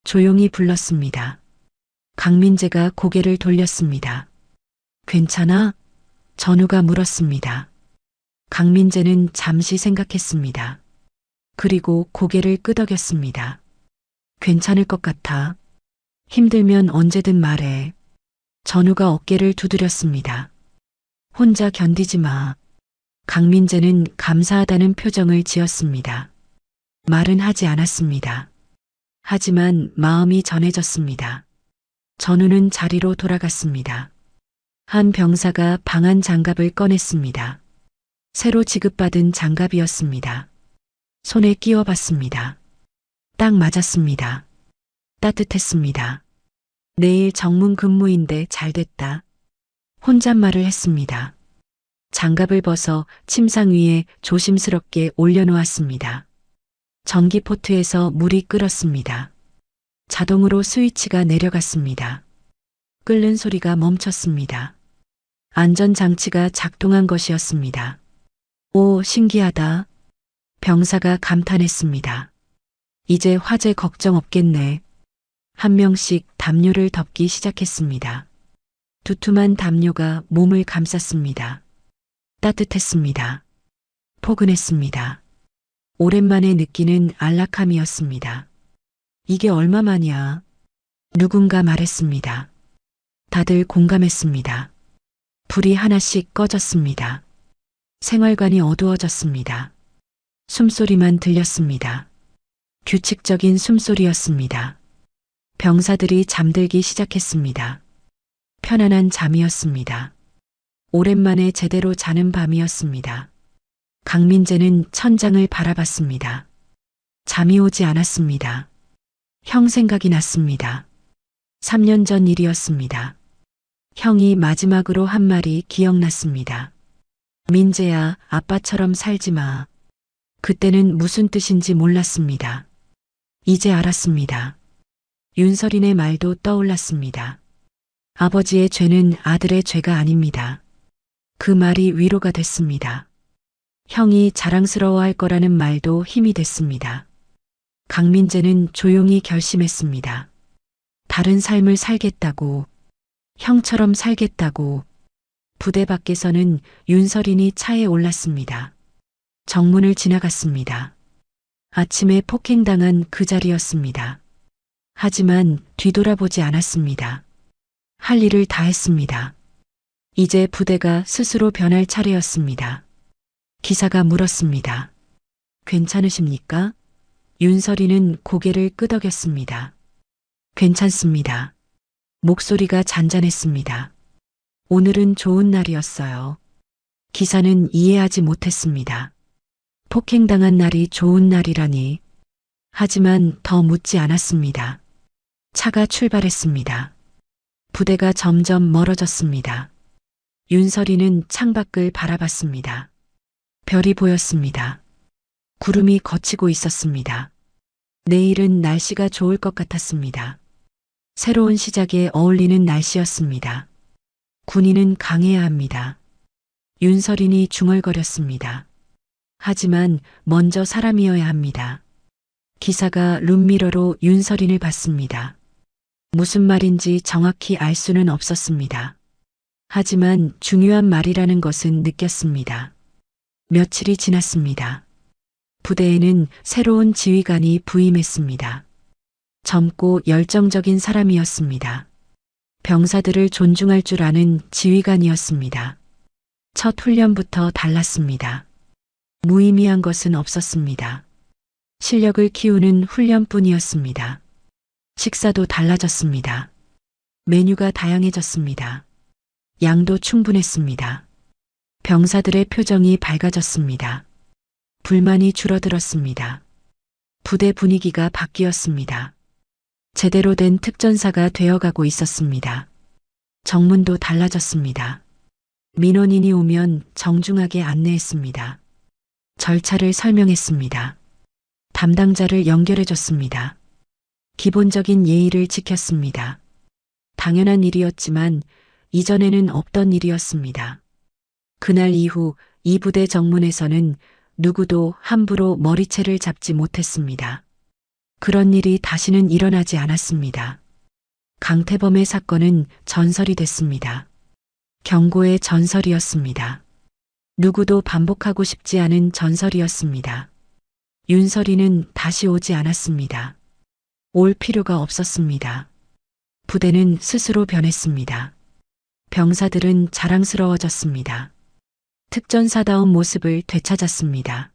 조용히 불렀습니다. 강민재가 고개를 돌렸습니다. 괜찮아? 전우가 물었습니다. 강민재는 잠시 생각했습니다. 그리고 고개를 끄덕였습니다. 괜찮을 것 같아. 힘들면 언제든 말해. 전우가 어깨를 두드렸습니다. 혼자 견디지 마. 강민재는 감사하다는 표정을 지었습니다. 말은 하지 않았습니다. 하지만 마음이 전해졌습니다. 전우는 자리로 돌아갔습니다. 한 병사가 방한 장갑을 꺼냈습니다. 새로 지급받은 장갑이었습니다. 손에 끼워봤습니다. 딱 맞았습니다. 따뜻했습니다. 내일 정문 근무인데 잘됐다. 혼잣말을 했습니다. 장갑을 벗어 침상 위에 조심스럽게 올려놓았습니다. 전기포트에서 물이 끓었습니다. 자동으로 스위치가 내려갔습니다. 끓는 소리가 멈췄습니다. 안전장치가 작동한 것이었습니다. 오, 신기하다. 병사가 감탄했습니다. 이제 화재 걱정 없겠네. 한 명씩 담요를 덮기 시작했습니다. 두툼한 담요가 몸을 감쌌습니다. 따뜻했습니다. 포근했습니다. 오랜만에 느끼는 안락함이었습니다. 이게 얼마만이야? 누군가 말했습니다. 다들 공감했습니다. 불이 하나씩 꺼졌습니다. 생활관이 어두워졌습니다. 숨소리만 들렸습니다. 규칙적인 숨소리였습니다. 병사들이 잠들기 시작했습니다. 편안한 잠이었습니다. 오랜만에 제대로 자는 밤이었습니다. 강민재는 천장을 바라봤습니다. 잠이 오지 않았습니다. 형 생각이 났습니다. 3년 전 일이었습니다. 형이 마지막으로 한 말이 기억났습니다. 민재야, 아빠처럼 살지 마. 그때는 무슨 뜻인지 몰랐습니다. 이제 알았습니다. 윤설인의 말도 떠올랐습니다. 아버지의 죄는 아들의 죄가 아닙니다. 그 말이 위로가 됐습니다. 형이 자랑스러워할 거라는 말도 힘이 됐습니다. 강민재는 조용히 결심했습니다. 다른 삶을 살겠다고, 형처럼 살겠다고. 부대 밖에서는 윤설인이 차에 올랐습니다. 정문을 지나갔습니다. 아침에 폭행당한 그 자리였습니다. 하지만 뒤돌아보지 않았습니다. 할 일을 다 했습니다. 이제 부대가 스스로 변할 차례였습니다. 기사가 물었습니다. 괜찮으십니까? 윤설이는 고개를 끄덕였습니다. 괜찮습니다. 목소리가 잔잔했습니다. 오늘은 좋은 날이었어요. 기사는 이해하지 못했습니다. 폭행당한 날이 좋은 날이라니. 하지만 더 묻지 않았습니다. 차가 출발했습니다. 부대가 점점 멀어졌습니다. 윤설이는 창밖을 바라봤습니다. 별이 보였습니다. 구름이 걷히고 있었습니다. 내일은 날씨가 좋을 것 같았습니다. 새로운 시작에 어울리는 날씨였습니다. 군인은 강해야 합니다. 윤설인이 중얼거렸습니다. 하지만 먼저 사람이어야 합니다. 기사가 룸미러로 윤설인을 봤습니다. 무슨 말인지 정확히 알 수는 없었습니다. 하지만 중요한 말이라는 것은 느꼈습니다. 며칠이 지났습니다. 부대에는 새로운 지휘관이 부임했습니다. 젊고 열정적인 사람이었습니다. 병사들을 존중할 줄 아는 지휘관이었습니다. 첫 훈련부터 달랐습니다. 무의미한 것은 없었습니다. 실력을 키우는 훈련뿐이었습니다. 식사도 달라졌습니다. 메뉴가 다양해졌습니다. 양도 충분했습니다. 병사들의 표정이 밝아졌습니다. 불만이 줄어들었습니다. 부대 분위기가 바뀌었습니다. 제대로 된 특전사가 되어가고 있었습니다. 정문도 달라졌습니다. 민원인이 오면 정중하게 안내했습니다. 절차를 설명했습니다. 담당자를 연결해줬습니다. 기본적인 예의를 지켰습니다. 당연한 일이었지만 이전에는 없던 일이었습니다. 그날 이후 이 부대 정문에서는 누구도 함부로 머리채를 잡지 못했습니다. 그런 일이 다시는 일어나지 않았습니다. 강태범의 사건은 전설이 됐습니다. 경고의 전설이었습니다. 누구도 반복하고 싶지 않은 전설이었습니다. 윤설이는 다시 오지 않았습니다. 올 필요가 없었습니다. 부대는 스스로 변했습니다. 병사들은 자랑스러워졌습니다. 특전사다운 모습을 되찾았습니다.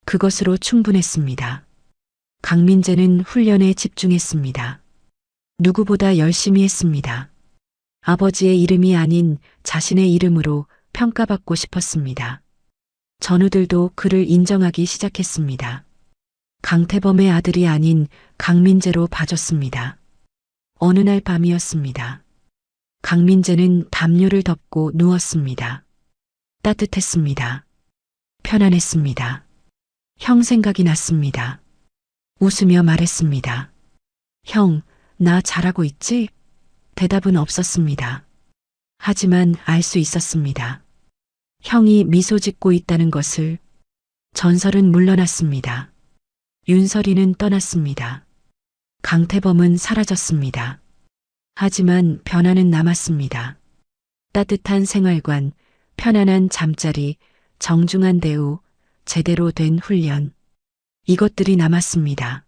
그것으로 충분했습니다. 강민재는 훈련에 집중했습니다. 누구보다 열심히 했습니다. 아버지의 이름이 아닌 자신의 이름으로 평가받고 싶었습니다. 전우들도 그를 인정하기 시작했습니다. 강태범의 아들이 아닌 강민재로 봐줬습니다. 어느 날 밤이었습니다. 강민재는 담요를 덮고 누웠습니다. 따뜻했습니다. 편안했습니다. 형 생각이 났습니다. 웃으며 말했습니다. 형, 나 잘하고 있지? 대답은 없었습니다. 하지만 알 수 있었습니다. 형이 미소 짓고 있다는 것을. 전설은 물러났습니다. 윤설이는 떠났습니다. 강태범은 사라졌습니다. 하지만 변화는 남았습니다. 따뜻한 생활관, 편안한 잠자리, 정중한 대우, 제대로 된 훈련. 이것들이 남았습니다.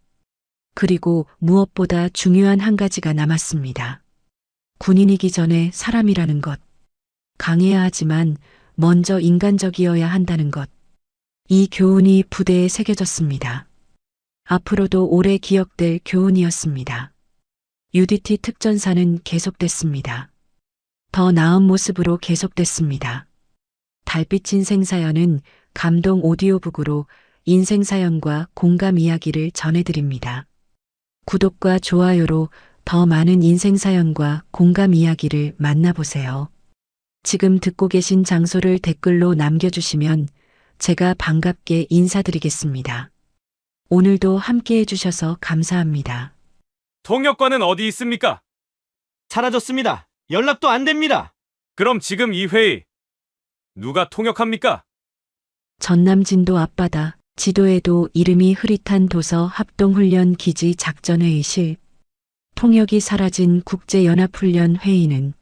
그리고 무엇보다 중요한 한 가지가 남았습니다. 군인이기 전에 사람이라는 것. 강해야 하지만 먼저 인간적이어야 한다는 것. 이 교훈이 부대에 새겨졌습니다. 앞으로도 오래 기억될 교훈이었습니다. UDT 특전사는 계속됐습니다. 더 나은 모습으로 계속됐습니다. 달빛 인생사연은 감동 오디오북으로 인생사연과 공감 이야기를 전해드립니다. 구독과 좋아요로 더 많은 인생사연과 공감 이야기를 만나보세요. 지금 듣고 계신 장소를 댓글로 남겨주시면 제가 반갑게 인사드리겠습니다. 오늘도 함께 해주셔서 감사합니다. 통역관은 어디 있습니까? 사라졌습니다. 연락도 안 됩니다. 그럼 지금 이 회의 누가 통역합니까? 전남진도 앞바다, 지도에도 이름이 흐릿한 도서 합동훈련 기지 작전회의실, 통역이 사라진 국제연합훈련 회의는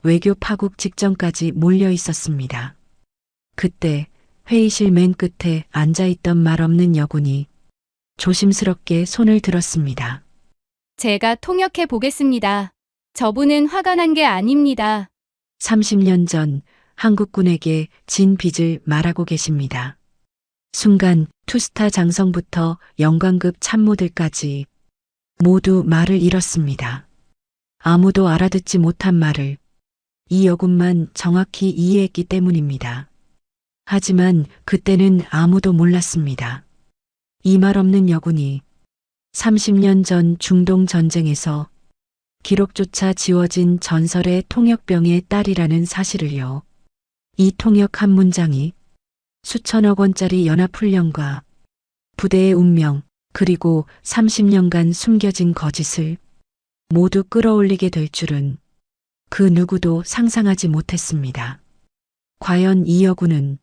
외교 파국 직전까지 몰려 있었습니다. 그때 회의실 맨 끝에 앉아있던 말 없는 여군이 조심스럽게 손을 들었습니다. 제가 통역해 보겠습니다. 저분은 화가 난 게 아닙니다. 30년 전 한국군에게 진 빚을 말하고 계십니다. 순간 투스타 장성부터 영관급 참모들까지 모두 말을 잃었습니다. 아무도 알아듣지 못한 말을 이 여군만 정확히 이해했기 때문입니다. 하지만 그때는 아무도 몰랐습니다. 이 말 없는 여군이 30년 전 중동 전쟁에서 기록조차 지워진 전설의 통역병의 딸이라는 사실을요. 이 통역 한 문장이 수천억 원짜리 연합훈련과 부대의 운명, 그리고 30년간 숨겨진 거짓을 모두 끌어올리게 될 줄은 그 누구도 상상하지 못했습니다. 과연 이 여군은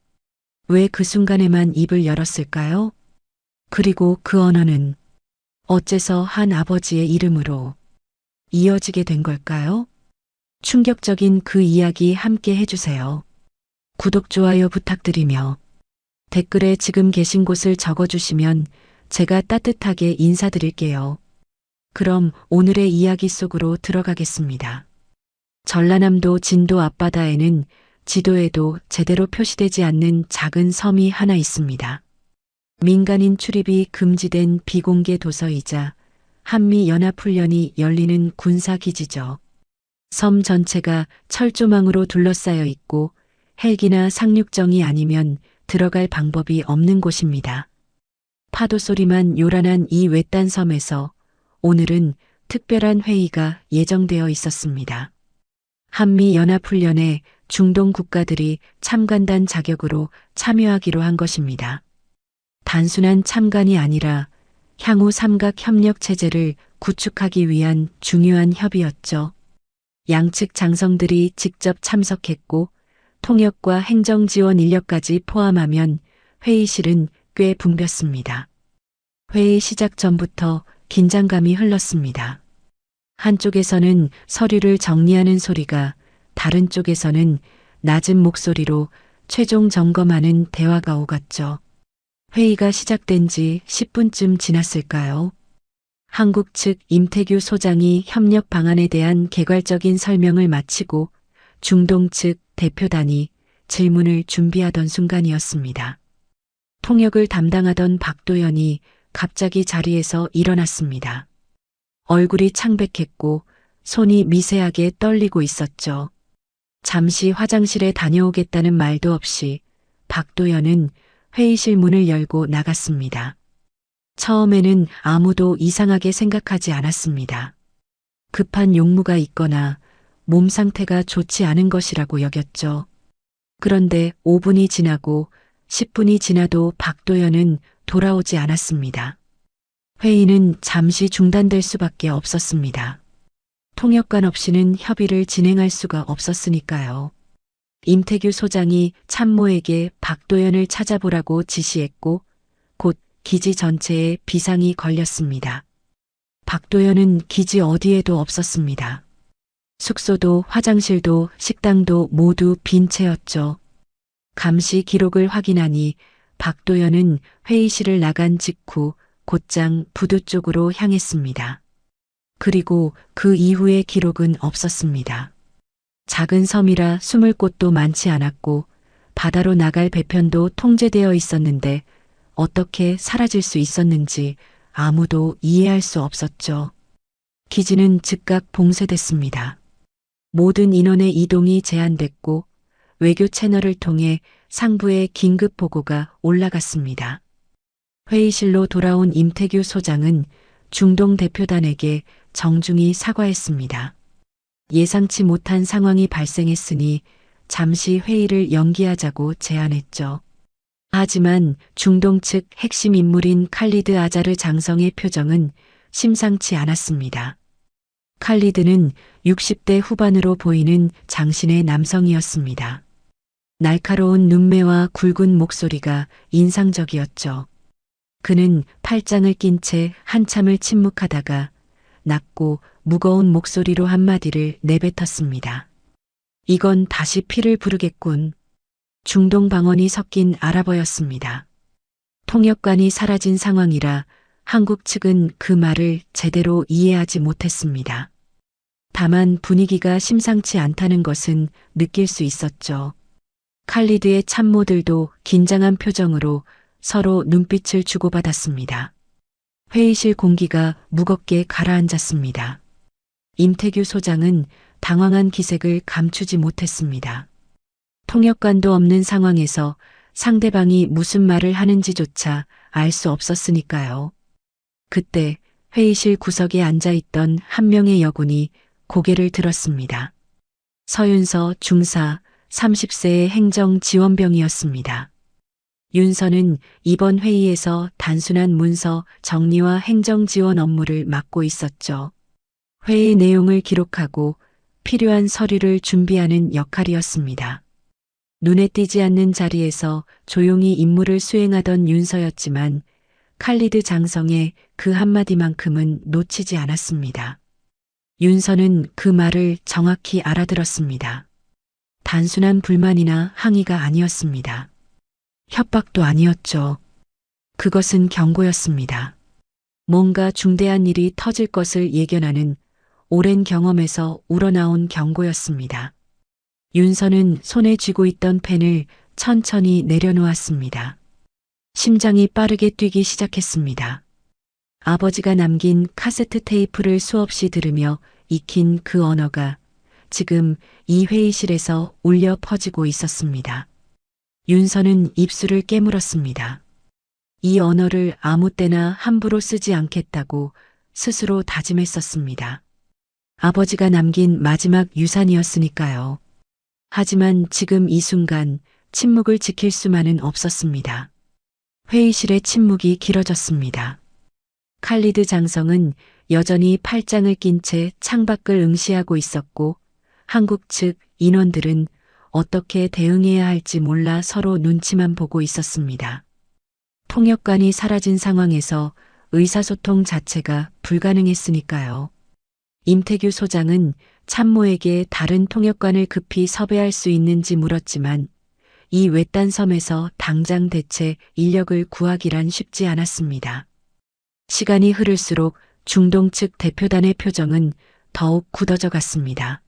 왜 그 순간에만 입을 열었을까요? 그리고 그 언어는 어째서 한 아버지의 이름으로 이어지게 된 걸까요? 충격적인 그 이야기 함께 해주세요. 구독, 좋아요 부탁드리며 댓글에 지금 계신 곳을 적어주시면 제가 따뜻하게 인사드릴게요. 그럼 오늘의 이야기 속으로 들어가겠습니다. 전라남도 진도 앞바다에는 지도에도 제대로 표시되지 않는 작은 섬이 하나 있습니다. 민간인 출입이 금지된 비공개 도서이자 한미연합훈련이 열리는 군사기지죠. 섬 전체가 철조망으로 둘러싸여 있고 헬기나 상륙정이 아니면 들어갈 방법이 없는 곳입니다. 파도 소리만 요란한 이 외딴 섬에서 오늘은 특별한 회의가 예정되어 있었습니다. 한미연합훈련에 중동 국가들이 참관단 자격으로 참여하기로 한 것입니다. 단순한 참관이 아니라 향후 삼각협력 체제를 구축하기 위한 중요한 협의였죠. 양측 장성들이 직접 참석했고 통역과 행정지원 인력까지 포함하면 회의실은 꽤 붐볐습니다. 회의 시작 전부터 긴장감이 흘렀습니다. 한쪽에서는 서류를 정리하는 소리가, 다른 쪽에서는 낮은 목소리로 최종 점검하는 대화가 오갔죠. 회의가 시작된 지 10분쯤 지났을까요? 한국 측 임태규 소장이 협력 방안에 대한 개괄적인 설명을 마치고 중동 측 대표단이 질문을 준비하던 순간이었습니다. 통역을 담당하던 박도연이 갑자기 자리에서 일어났습니다. 얼굴이 창백했고 손이 미세하게 떨리고 있었죠. 잠시 화장실에 다녀오겠다는 말도 없이 박도연은 회의실 문을 열고 나갔습니다. 처음에는 아무도 이상하게 생각하지 않았습니다. 급한 용무가 있거나 몸 상태가 좋지 않은 것이라고 여겼죠. 그런데 5분이 지나고 10분이 지나도 박도연은 돌아오지 않았습니다. 회의는 잠시 중단될 수밖에 없었습니다. 통역관 없이는 협의를 진행할 수가 없었으니까요. 임태규 소장이 참모에게 박도연을 찾아보라고 지시했고 곧 기지 전체에 비상이 걸렸습니다. 박도연은 기지 어디에도 없었습니다. 숙소도 화장실도 식당도 모두 빈 채였죠. 감시 기록을 확인하니 박도연은 회의실을 나간 직후 곧장 부두 쪽으로 향했습니다. 그리고 그 이후의 기록은 없었습니다. 작은 섬이라 숨을 곳도 많지 않았고 바다로 나갈 배편도 통제되어 있었는데 어떻게 사라질 수 있었는지 아무도 이해할 수 없었죠. 기지는 즉각 봉쇄됐습니다. 모든 인원의 이동이 제한됐고 외교 채널을 통해 상부에 긴급 보고가 올라갔습니다. 회의실로 돌아온 임태규 소장은 중동 대표단에게 정중히 사과했습니다. 예상치 못한 상황이 발생했으니 잠시 회의를 연기하자고 제안했죠. 하지만 중동 측 핵심 인물인 칼리드 아자르 장성의 표정은 심상치 않았습니다. 칼리드는 60대 후반으로 보이는 장신의 남성이었습니다. 날카로운 눈매와 굵은 목소리가 인상적이었죠. 그는 팔짱을 낀 채 한참을 침묵하다가 낮고 무거운 목소리로 한마디를 내뱉었습니다. 이건 다시 피를 부르겠군. 중동 방언이 섞인 아랍어였습니다. 통역관이 사라진 상황이라 한국 측은 그 말을 제대로 이해하지 못했습니다. 다만 분위기가 심상치 않다는 것은 느낄 수 있었죠. 칼리드의 참모들도 긴장한 표정으로 서로 눈빛을 주고받았습니다. 회의실 공기가 무겁게 가라앉았습니다. 임태규 소장은 당황한 기색을 감추지 못했습니다. 통역관도 없는 상황에서 상대방이 무슨 말을 하는지조차 알 수 없었으니까요. 그때 회의실 구석에 앉아있던 한 명의 여군이 고개를 들었습니다. 서윤서 중사 30세의 행정지원병이었습니다. 윤서는 이번 회의에서 단순한 문서 정리와 행정지원 업무를 맡고 있었죠. 회의 내용을 기록하고 필요한 서류를 준비하는 역할이었습니다. 눈에 띄지 않는 자리에서 조용히 임무를 수행하던 윤서였지만 칼리드 장성의 그 한마디만큼은 놓치지 않았습니다. 윤서는 그 말을 정확히 알아들었습니다. 단순한 불만이나 항의가 아니었습니다. 협박도 아니었죠. 그것은 경고였습니다. 뭔가 중대한 일이 터질 것을 예견하는 오랜 경험에서 우러나온 경고였습니다. 윤서는 손에 쥐고 있던 펜을 천천히 내려놓았습니다. 심장이 빠르게 뛰기 시작했습니다. 아버지가 남긴 카세트 테이프를 수없이 들으며 익힌 그 언어가 지금 이 회의실에서 울려 퍼지고 있었습니다. 윤서는 입술을 깨물었습니다. 이 언어를 아무 때나 함부로 쓰지 않겠다고 스스로 다짐했었습니다. 아버지가 남긴 마지막 유산이었으니까요. 하지만 지금 이 순간 침묵을 지킬 수만은 없었습니다. 회의실의 침묵이 길어졌습니다. 칼리드 장성은 여전히 팔짱을 낀 채 창밖을 응시하고 있었고 한국 측 인원들은 어떻게 대응해야 할지 몰라 서로 눈치만 보고 있었습니다. 통역관이 사라진 상황에서 의사소통 자체가 불가능했으니까요. 임태규 소장은 참모에게 다른 통역관을 급히 섭외할 수 있는지 물었지만 이 외딴 섬에서 당장 대체 인력을 구하기란 쉽지 않았습니다. 시간이 흐를수록 중동 측 대표단의 표정은 더욱 굳어져 갔습니다.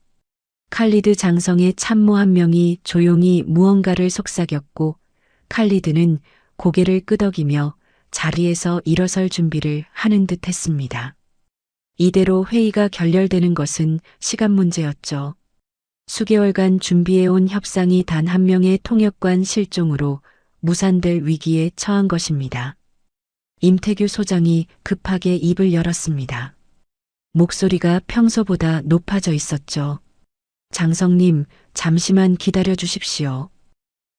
칼리드 장성의 참모 한 명이 조용히 무언가를 속삭였고 칼리드는 고개를 끄덕이며 자리에서 일어설 준비를 하는 듯 했습니다. 이대로 회의가 결렬되는 것은 시간 문제였죠. 수개월간 준비해온 협상이 단 한 명의 통역관 실종으로 무산될 위기에 처한 것입니다. 임태규 소장이 급하게 입을 열었습니다. 목소리가 평소보다 높아져 있었죠. 장성님, 잠시만 기다려 주십시오.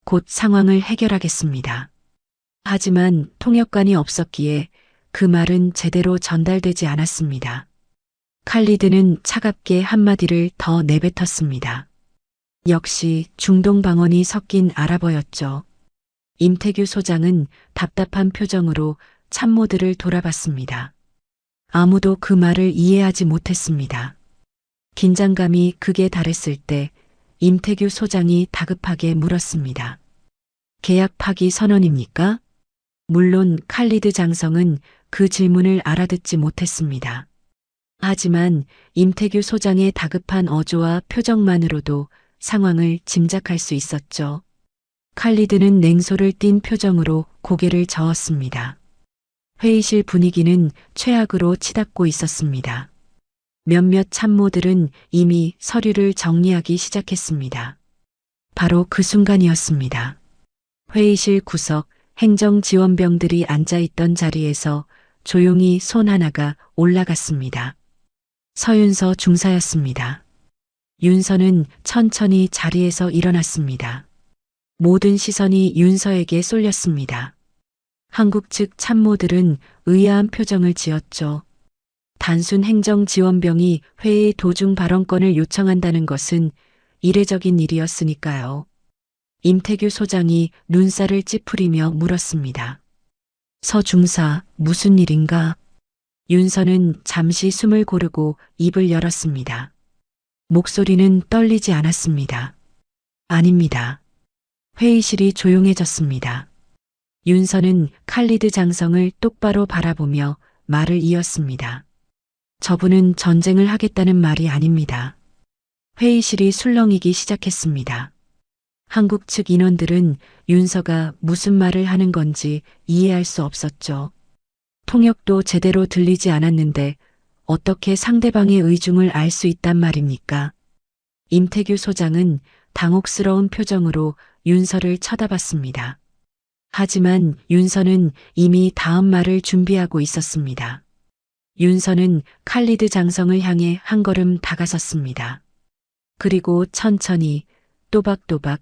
곧 상황을 해결하겠습니다. 하지만 통역관이 없었기에 그 말은 제대로 전달되지 않았습니다. 칼리드는 차갑게 한마디를 더 내뱉었습니다. 역시 중동 방언이 섞인 아랍어였죠. 임태규 소장은 답답한 표정으로 참모들을 돌아봤습니다. 아무도 그 말을 이해하지 못했습니다. 긴장감이 극에 달했을 때 임태규 소장이 다급하게 물었습니다. 계약 파기 선언입니까? 물론 칼리드 장성은 그 질문을 알아듣지 못했습니다. 하지만 임태규 소장의 다급한 어조와 표정만으로도 상황을 짐작할 수 있었죠. 칼리드는 냉소를 띤 표정으로 고개를 저었습니다. 회의실 분위기는 최악으로 치닫고 있었습니다. 몇몇 참모들은 이미 서류를 정리하기 시작했습니다. 바로 그 순간이었습니다. 회의실 구석 행정지원병들이 앉아있던 자리에서 조용히 손 하나가 올라갔습니다. 서윤서 중사였습니다. 윤서는 천천히 자리에서 일어났습니다. 모든 시선이 윤서에게 쏠렸습니다. 한국 측 참모들은 의아한 표정을 지었죠. 단순 행정지원병이 회의 도중 발언권을 요청한다는 것은 이례적인 일이었으니까요. 임태규 소장이 눈살을 찌푸리며 물었습니다. 서 중사, 무슨 일인가? 윤서는 잠시 숨을 고르고 입을 열었습니다. 목소리는 떨리지 않았습니다. 아닙니다. 회의실이 조용해졌습니다. 윤서는 칼리드 장성을 똑바로 바라보며 말을 이었습니다. 저분은 전쟁을 하겠다는 말이 아닙니다. 회의실이 술렁이기 시작했습니다. 한국 측 인원들은 윤서가 무슨 말을 하는 건지 이해할 수 없었죠. 통역도 제대로 들리지 않았는데 어떻게 상대방의 의중을 알 수 있단 말입니까? 임태규 소장은 당혹스러운 표정으로 윤서를 쳐다봤습니다. 하지만 윤서는 이미 다음 말을 준비하고 있었습니다. 윤서는 칼리드 장성을 향해 한 걸음 다가섰습니다. 그리고 천천히 또박또박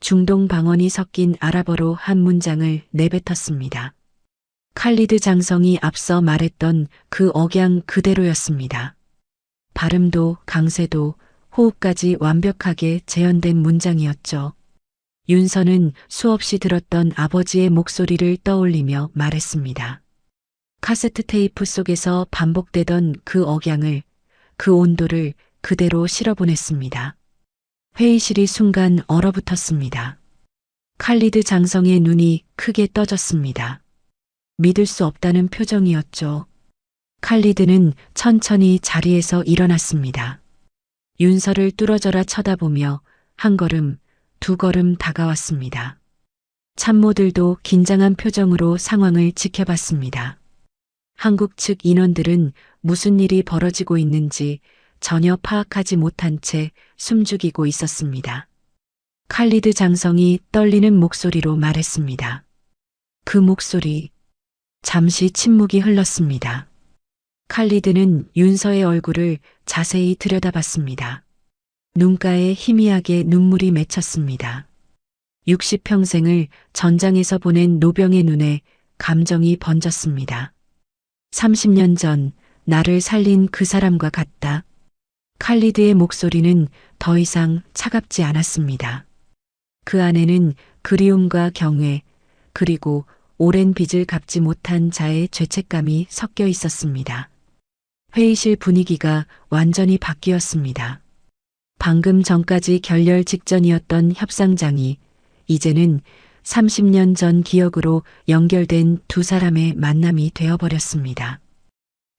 중동 방언이 섞인 아랍어로 한 문장을 내뱉었습니다. 칼리드 장성이 앞서 말했던 그 억양 그대로였습니다. 발음도 강세도 호흡까지 완벽하게 재현된 문장이었죠. 윤서는 수없이 들었던 아버지의 목소리를 떠올리며 말했습니다. 카세트 테이프 속에서 반복되던 그 억양을, 그 온도를 그대로 실어보냈습니다. 회의실이 순간 얼어붙었습니다. 칼리드 장성의 눈이 크게 떠졌습니다. 믿을 수 없다는 표정이었죠. 칼리드는 천천히 자리에서 일어났습니다. 윤서를 뚫어져라 쳐다보며 한 걸음, 두 걸음 다가왔습니다. 참모들도 긴장한 표정으로 상황을 지켜봤습니다. 한국 측 인원들은 무슨 일이 벌어지고 있는지 전혀 파악하지 못한 채 숨죽이고 있었습니다. 칼리드 장성이 떨리는 목소리로 말했습니다. 그 목소리, 잠시 침묵이 흘렀습니다. 칼리드는 윤서의 얼굴을 자세히 들여다봤습니다. 눈가에 희미하게 눈물이 맺혔습니다. 60평생을 전장에서 보낸 노병의 눈에 감정이 번졌습니다. 30년 전 나를 살린 그 사람과 같다. 칼리드의 목소리는 더 이상 차갑지 않았습니다. 그 안에는 그리움과 경외, 그리고 오랜 빚을 갚지 못한 자의 죄책감이 섞여 있었습니다. 회의실 분위기가 완전히 바뀌었습니다. 방금 전까지 결렬 직전이었던 협상장이 이제는 30년 전 기억으로 연결된 두 사람의 만남이 되어버렸습니다.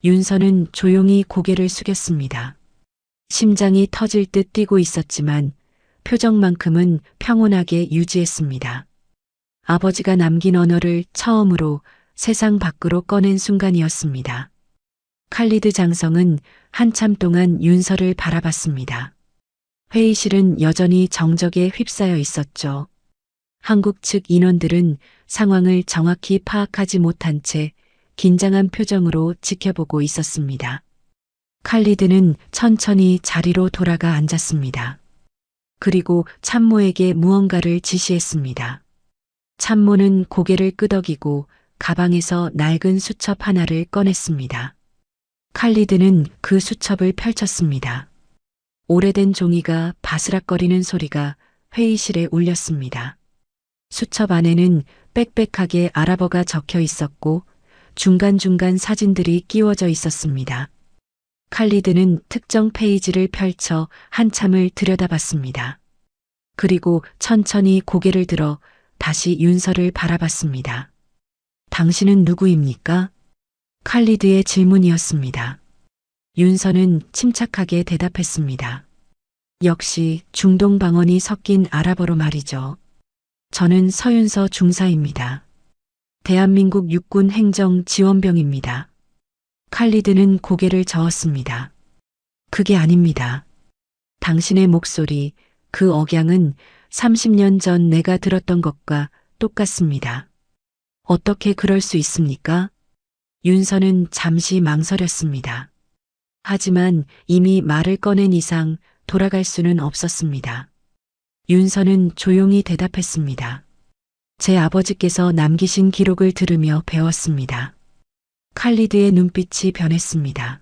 윤서는 조용히 고개를 숙였습니다. 심장이 터질 듯 뛰고 있었지만 표정만큼은 평온하게 유지했습니다. 아버지가 남긴 언어를 처음으로 세상 밖으로 꺼낸 순간이었습니다. 칼리드 장성은 한참 동안 윤서를 바라봤습니다. 회의실은 여전히 정적에 휩싸여 있었죠. 한국 측 인원들은 상황을 정확히 파악하지 못한 채 긴장한 표정으로 지켜보고 있었습니다. 칼리드는 천천히 자리로 돌아가 앉았습니다. 그리고 참모에게 무언가를 지시했습니다. 참모는 고개를 끄덕이고 가방에서 낡은 수첩 하나를 꺼냈습니다. 칼리드는 그 수첩을 펼쳤습니다. 오래된 종이가 바스락거리는 소리가 회의실에 울렸습니다. 수첩 안에는 빽빽하게 아랍어가 적혀 있었고 중간중간 사진들이 끼워져 있었습니다. 칼리드는 특정 페이지를 펼쳐 한참을 들여다봤습니다. 그리고 천천히 고개를 들어 다시 윤서를 바라봤습니다. 당신은 누구입니까? 칼리드의 질문이었습니다. 윤서는 침착하게 대답했습니다. 역시 중동 방언이 섞인 아랍어로 말이죠. 저는 서윤서 중사입니다. 대한민국 육군 행정 지원병입니다. 칼리드는 고개를 저었습니다. 그게 아닙니다. 당신의 목소리, 그 억양은 30년 전 내가 들었던 것과 똑같습니다. 어떻게 그럴 수 있습니까? 윤서는 잠시 망설였습니다. 하지만 이미 말을 꺼낸 이상 돌아갈 수는 없었습니다. 윤서는 조용히 대답했습니다. 제 아버지께서 남기신 기록을 들으며 배웠습니다. 칼리드의 눈빛이 변했습니다.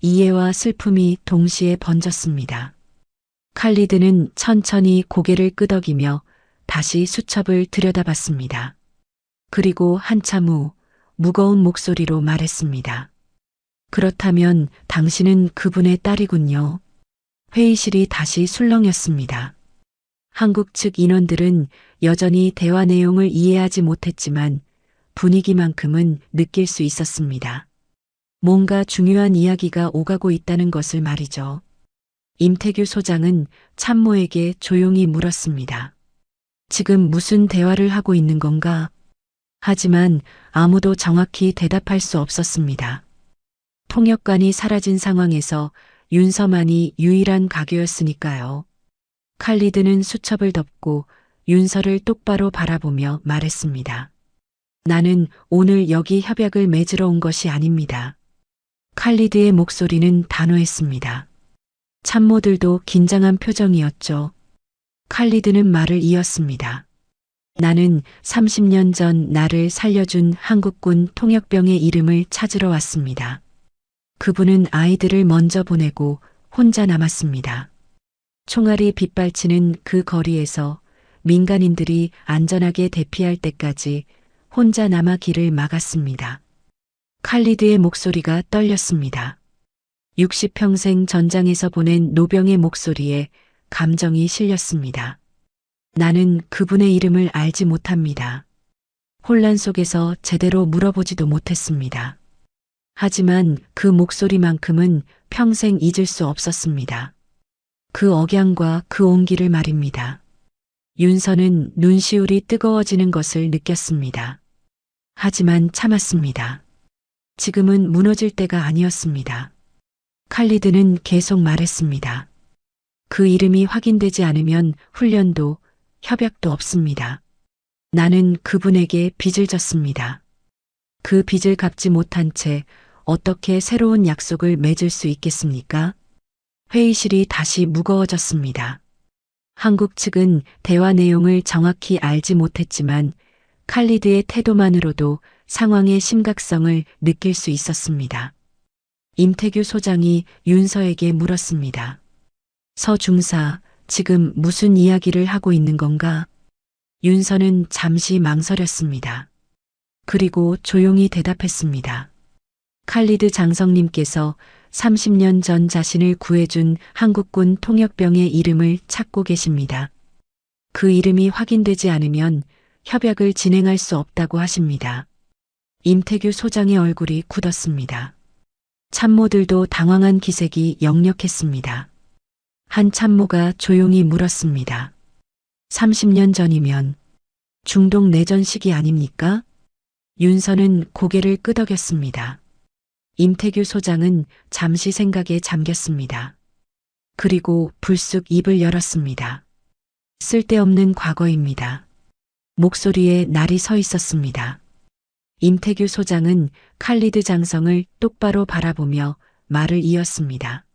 이해와 슬픔이 동시에 번졌습니다. 칼리드는 천천히 고개를 끄덕이며 다시 수첩을 들여다봤습니다. 그리고 한참 후 무거운 목소리로 말했습니다. 그렇다면 당신은 그분의 딸이군요. 회의실이 다시 술렁였습니다. 한국 측 인원들은 여전히 대화 내용을 이해하지 못했지만 분위기만큼은 느낄 수 있었습니다. 뭔가 중요한 이야기가 오가고 있다는 것을 말이죠. 임태규 소장은 참모에게 조용히 물었습니다. 지금 무슨 대화를 하고 있는 건가? 하지만 아무도 정확히 대답할 수 없었습니다. 통역관이 사라진 상황에서 윤서만이 유일한 가교였으니까요. 칼리드는 수첩을 덮고 윤서를 똑바로 바라보며 말했습니다. 나는 오늘 여기 협약을 맺으러 온 것이 아닙니다. 칼리드의 목소리는 단호했습니다. 참모들도 긴장한 표정이었죠. 칼리드는 말을 이었습니다. 나는 30년 전 나를 살려준 한국군 통역병의 이름을 찾으러 왔습니다. 그분은 아이들을 먼저 보내고 혼자 남았습니다. 총알이 빗발치는 그 거리에서 민간인들이 안전하게 대피할 때까지 혼자 남아 길을 막았습니다. 칼리드의 목소리가 떨렸습니다. 60평생 전장에서 보낸 노병의 목소리에 감정이 실렸습니다. 나는 그분의 이름을 알지 못합니다. 혼란 속에서 제대로 물어보지도 못했습니다. 하지만 그 목소리만큼은 평생 잊을 수 없었습니다. 그 억양과 그 온기를 말입니다. 윤서는 눈시울이 뜨거워지는 것을 느꼈습니다. 하지만 참았습니다. 지금은 무너질 때가 아니었습니다. 칼리드는 계속 말했습니다. 그 이름이 확인되지 않으면 훈련도 협약도 없습니다. 나는 그분에게 빚을 졌습니다. 그 빚을 갚지 못한 채 어떻게 새로운 약속을 맺을 수 있겠습니까? 회의실이 다시 무거워졌습니다. 한국 측은 대화 내용을 정확히 알지 못했지만 칼리드의 태도만으로도 상황의 심각성을 느낄 수 있었습니다. 임태규 소장이 윤서에게 물었습니다. 서 중사, 지금 무슨 이야기를 하고 있는 건가? 윤서는 잠시 망설였습니다. 그리고 조용히 대답했습니다. 칼리드 장성님께서 30년 전 자신을 구해준 한국군 통역병의 이름을 찾고 계십니다. 그 이름이 확인되지 않으면 협약을 진행할 수 없다고 하십니다. 임태규 소장의 얼굴이 굳었습니다. 참모들도 당황한 기색이 역력했습니다. 한 참모가 조용히 물었습니다. 30년 전이면 중동 내전 시기 아닙니까? 윤서는 고개를 끄덕였습니다. 임태규 소장은 잠시 생각에 잠겼습니다. 그리고 불쑥 입을 열었습니다. 쓸데없는 과거입니다. 목소리에 날이 서 있었습니다. 임태규 소장은 칼리드 장성을 똑바로 바라보며 말을 이었습니다.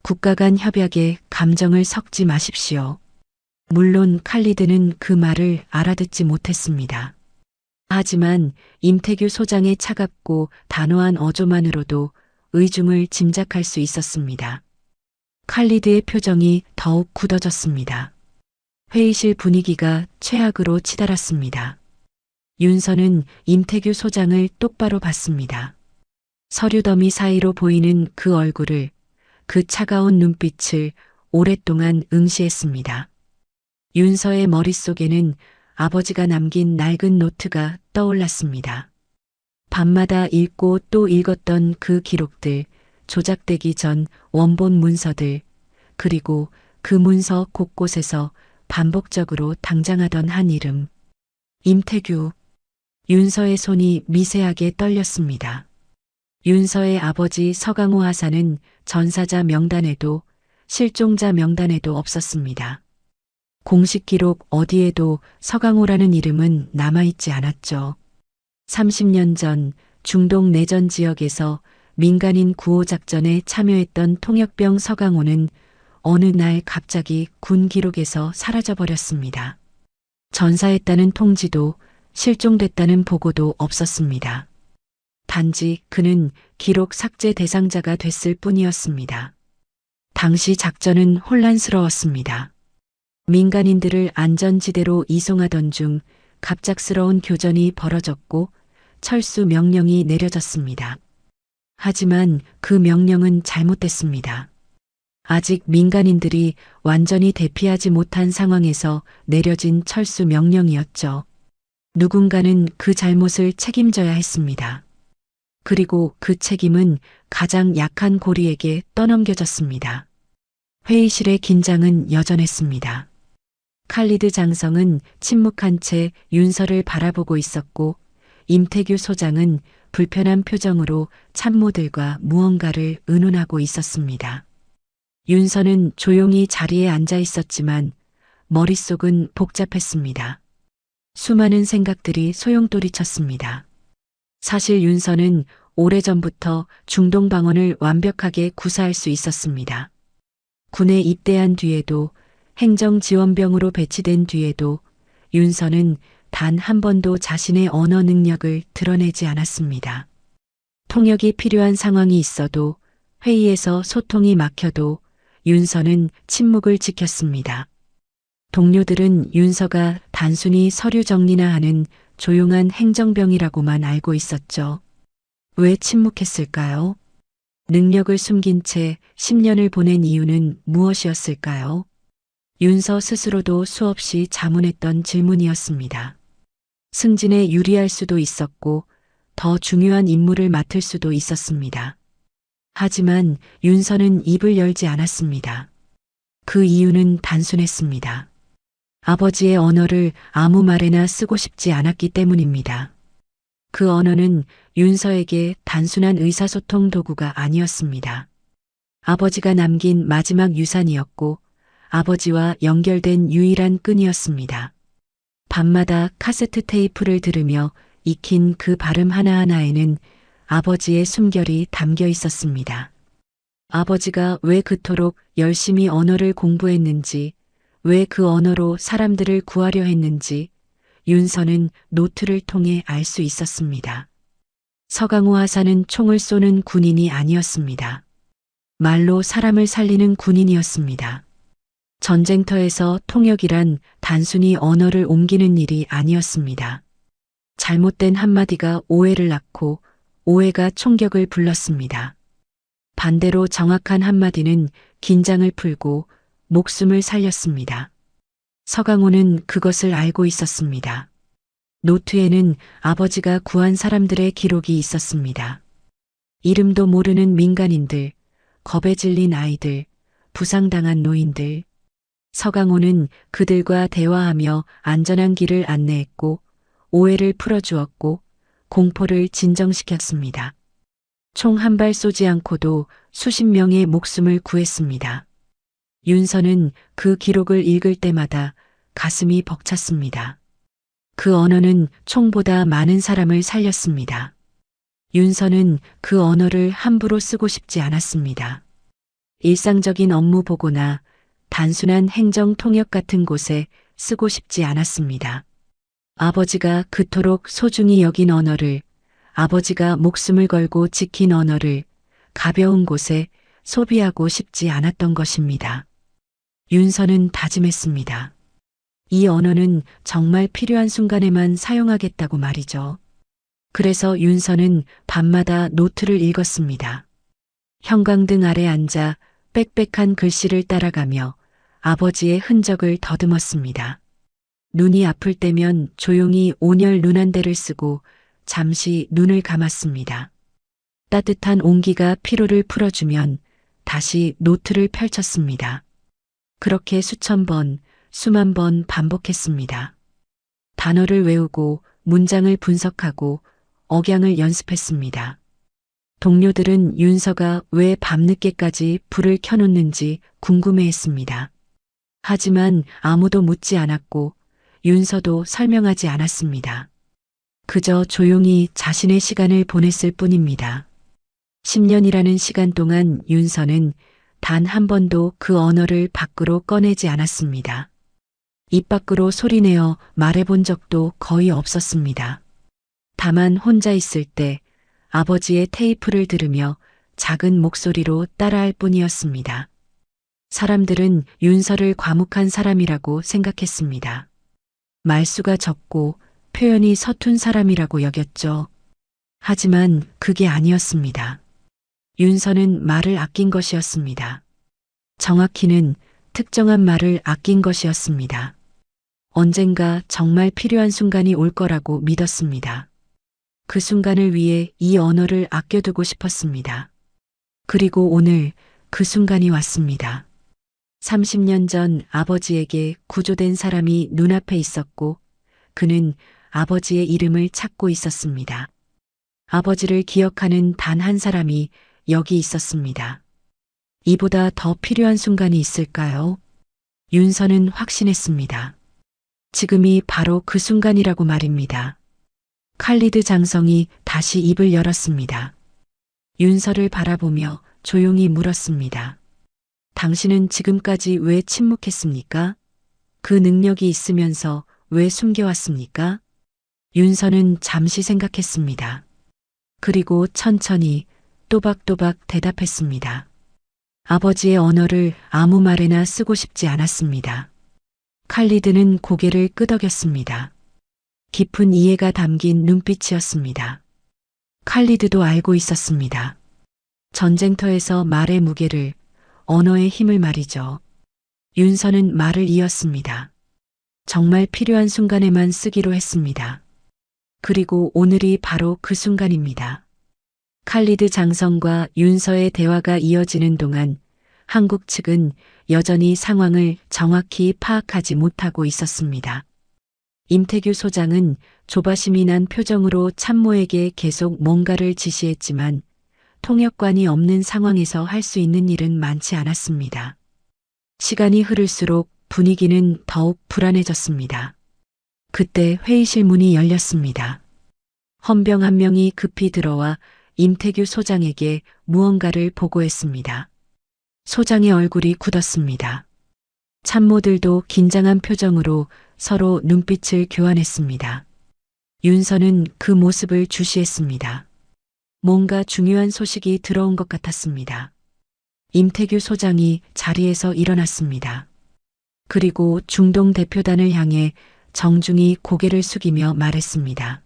국가 간 협약에 감정을 섞지 마십시오. 물론 칼리드는 그 말을 알아듣지 못했습니다. 하지만 임태규 소장의 차갑고 단호한 어조만으로도 의중을 짐작할 수 있었습니다. 칼리드의 표정이 더욱 굳어졌습니다. 회의실 분위기가 최악으로 치달았습니다. 윤서는 임태규 소장을 똑바로 봤습니다. 서류 더미 사이로 보이는 그 얼굴을, 그 차가운 눈빛을 오랫동안 응시했습니다. 윤서의 머릿속에는 아버지가 남긴 낡은 노트가 떠올랐습니다. 밤마다 읽고 또 읽었던 그 기록들, 조작되기 전 원본 문서들, 그리고 그 문서 곳곳에서 반복적으로 당장하던 한 이름. 임태규. 윤서의 손이 미세하게 떨렸습니다. 윤서의 아버지 서강호 하사는 전사자 명단에도 실종자 명단에도 없었습니다. 공식 기록 어디에도 서강호라는 이름은 남아있지 않았죠. 30년 전 중동 내전 지역에서 민간인 구호 작전에 참여했던 통역병 서강호는 어느 날 갑자기 군 기록에서 사라져버렸습니다. 전사했다는 통지도 실종됐다는 보고도 없었습니다. 단지 그는 기록 삭제 대상자가 됐을 뿐이었습니다. 당시 작전은 혼란스러웠습니다. 민간인들을 안전지대로 이송하던 중 갑작스러운 교전이 벌어졌고 철수 명령이 내려졌습니다. 하지만 그 명령은 잘못됐습니다. 아직 민간인들이 완전히 대피하지 못한 상황에서 내려진 철수 명령이었죠. 누군가는 그 잘못을 책임져야 했습니다. 그리고 그 책임은 가장 약한 고리에게 떠넘겨졌습니다. 회의실의 긴장은 여전했습니다. 칼리드 장성은 침묵한 채 윤서를 바라보고 있었고 임태규 소장은 불편한 표정으로 참모들과 무언가를 의논하고 있었습니다. 윤서는 조용히 자리에 앉아 있었지만 머릿속은 복잡했습니다. 수많은 생각들이 소용돌이쳤습니다. 사실 윤서는 오래전부터 중동 방언을 완벽하게 구사할 수 있었습니다. 군에 입대한 뒤에도 행정지원병으로 배치된 뒤에도 윤서는 단 한 번도 자신의 언어 능력을 드러내지 않았습니다. 통역이 필요한 상황이 있어도 회의에서 소통이 막혀도 윤서는 침묵을 지켰습니다. 동료들은 윤서가 단순히 서류 정리나 하는 조용한 행정병이라고만 알고 있었죠. 왜 침묵했을까요? 능력을 숨긴 채 10년을 보낸 이유는 무엇이었을까요? 윤서 스스로도 수없이 자문했던 질문이었습니다. 승진에 유리할 수도 있었고 더 중요한 임무를 맡을 수도 있었습니다. 하지만 윤서는 입을 열지 않았습니다. 그 이유는 단순했습니다. 아버지의 언어를 아무 말에나 쓰고 싶지 않았기 때문입니다. 그 언어는 윤서에게 단순한 의사소통 도구가 아니었습니다. 아버지가 남긴 마지막 유산이었고 아버지와 연결된 유일한 끈이었습니다. 밤마다 카세트 테이프를 들으며 익힌 그 발음 하나하나에는 아버지의 숨결이 담겨 있었습니다. 아버지가 왜 그토록 열심히 언어를 공부했는지, 왜 그 언어로 사람들을 구하려 했는지 윤서는 노트를 통해 알 수 있었습니다. 서강호 하사는 총을 쏘는 군인이 아니었습니다. 말로 사람을 살리는 군인이었습니다. 전쟁터에서 통역이란 단순히 언어를 옮기는 일이 아니었습니다. 잘못된 한마디가 오해를 낳고 오해가 총격을 불렀습니다. 반대로 정확한 한마디는 긴장을 풀고 목숨을 살렸습니다. 서강호는 그것을 알고 있었습니다. 노트에는 아버지가 구한 사람들의 기록이 있었습니다. 이름도 모르는 민간인들, 겁에 질린 아이들, 부상당한 노인들. 서강호는 그들과 대화하며 안전한 길을 안내했고 오해를 풀어주었고 공포를 진정시켰습니다. 총 한 발 쏘지 않고도 수십 명의 목숨을 구했습니다. 윤서는 그 기록을 읽을 때마다 가슴이 벅찼습니다. 그 언어는 총보다 많은 사람을 살렸습니다. 윤서는 그 언어를 함부로 쓰고 싶지 않았습니다. 일상적인 업무 보고나 단순한 행정 통역 같은 곳에 쓰고 싶지 않았습니다. 아버지가 그토록 소중히 여긴 언어를, 아버지가 목숨을 걸고 지킨 언어를 가벼운 곳에 소비하고 싶지 않았던 것입니다. 윤서는 다짐했습니다. 이 언어는 정말 필요한 순간에만 사용하겠다고 말이죠. 그래서 윤서는 밤마다 노트를 읽었습니다. 형광등 아래 앉아 빽빽한 글씨를 따라가며 아버지의 흔적을 더듬었습니다. 눈이 아플 때면 조용히 온열 눈안대를 쓰고 잠시 눈을 감았습니다. 따뜻한 온기가 피로를 풀어주면 다시 노트를 펼쳤습니다. 그렇게 수천 번, 수만 번 반복했습니다. 단어를 외우고 문장을 분석하고 억양을 연습했습니다. 동료들은 윤서가 왜 밤늦게까지 불을 켜놓는지 궁금해했습니다. 하지만 아무도 묻지 않았고 윤서도 설명하지 않았습니다. 그저 조용히 자신의 시간을 보냈을 뿐입니다. 10년이라는 시간 동안 윤서는 단 한 번도 그 언어를 밖으로 꺼내지 않았습니다. 입 밖으로 소리내어 말해본 적도 거의 없었습니다. 다만 혼자 있을 때 아버지의 테이프를 들으며 작은 목소리로 따라할 뿐이었습니다. 사람들은 윤서를 과묵한 사람이라고 생각했습니다. 말수가 적고 표현이 서툰 사람이라고 여겼죠. 하지만 그게 아니었습니다. 윤서는 말을 아낀 것이었습니다. 정확히는 특정한 말을 아낀 것이었습니다. 언젠가 정말 필요한 순간이 올 거라고 믿었습니다. 그 순간을 위해 이 언어를 아껴두고 싶었습니다. 그리고 오늘 그 순간이 왔습니다. 30년 전 아버지에게 구조된 사람이 눈앞에 있었고 그는 아버지의 이름을 찾고 있었습니다. 아버지를 기억하는 단 한 사람이 여기 있었습니다. 이보다 더 필요한 순간이 있을까요? 윤서는 확신했습니다. 지금이 바로 그 순간이라고 말입니다. 칼리드 장성이 다시 입을 열었습니다. 윤서를 바라보며 조용히 물었습니다. 당신은 지금까지 왜 침묵했습니까? 그 능력이 있으면서 왜 숨겨왔습니까? 윤서는 잠시 생각했습니다. 그리고 천천히 또박또박 대답했습니다. 아버지의 언어를 아무 말에나 쓰고 싶지 않았습니다. 칼리드는 고개를 끄덕였습니다. 깊은 이해가 담긴 눈빛이었습니다. 칼리드도 알고 있었습니다. 전쟁터에서 말의 무게를, 언어의 힘을 말이죠. 윤서는 말을 이었습니다. 정말 필요한 순간에만 쓰기로 했습니다. 그리고 오늘이 바로 그 순간입니다. 칼리드 장성과 윤서의 대화가 이어지는 동안 한국 측은 여전히 상황을 정확히 파악하지 못하고 있었습니다. 임태규 소장은 조바심이 난 표정으로 참모에게 계속 뭔가를 지시했지만 통역관이 없는 상황에서 할 수 있는 일은 많지 않았습니다. 시간이 흐를수록 분위기는 더욱 불안해졌습니다. 그때 회의실 문이 열렸습니다. 헌병 한 명이 급히 들어와 임태규 소장에게 무언가를 보고했습니다. 소장의 얼굴이 굳었습니다. 참모들도 긴장한 표정으로 서로 눈빛을 교환했습니다. 윤서는 그 모습을 주시했습니다. 뭔가 중요한 소식이 들어온 것 같았습니다. 임태규 소장이 자리에서 일어났습니다. 그리고 중동 대표단을 향해 정중히 고개를 숙이며 말했습니다.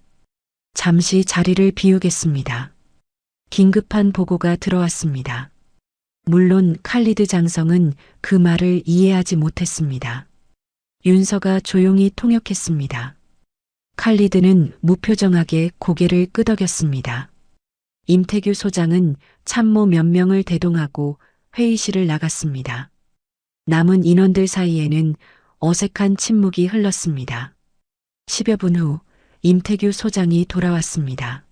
잠시 자리를 비우겠습니다. 긴급한 보고가 들어왔습니다. 물론 칼리드 장성은 그 말을 이해하지 못했습니다. 윤서가 조용히 통역했습니다. 칼리드는 무표정하게 고개를 끄덕였습니다. 임태규 소장은 참모 몇 명을 대동하고 회의실을 나갔습니다. 남은 인원들 사이에는 어색한 침묵이 흘렀습니다. 10여 분 후 임태규 소장이 돌아왔습니다.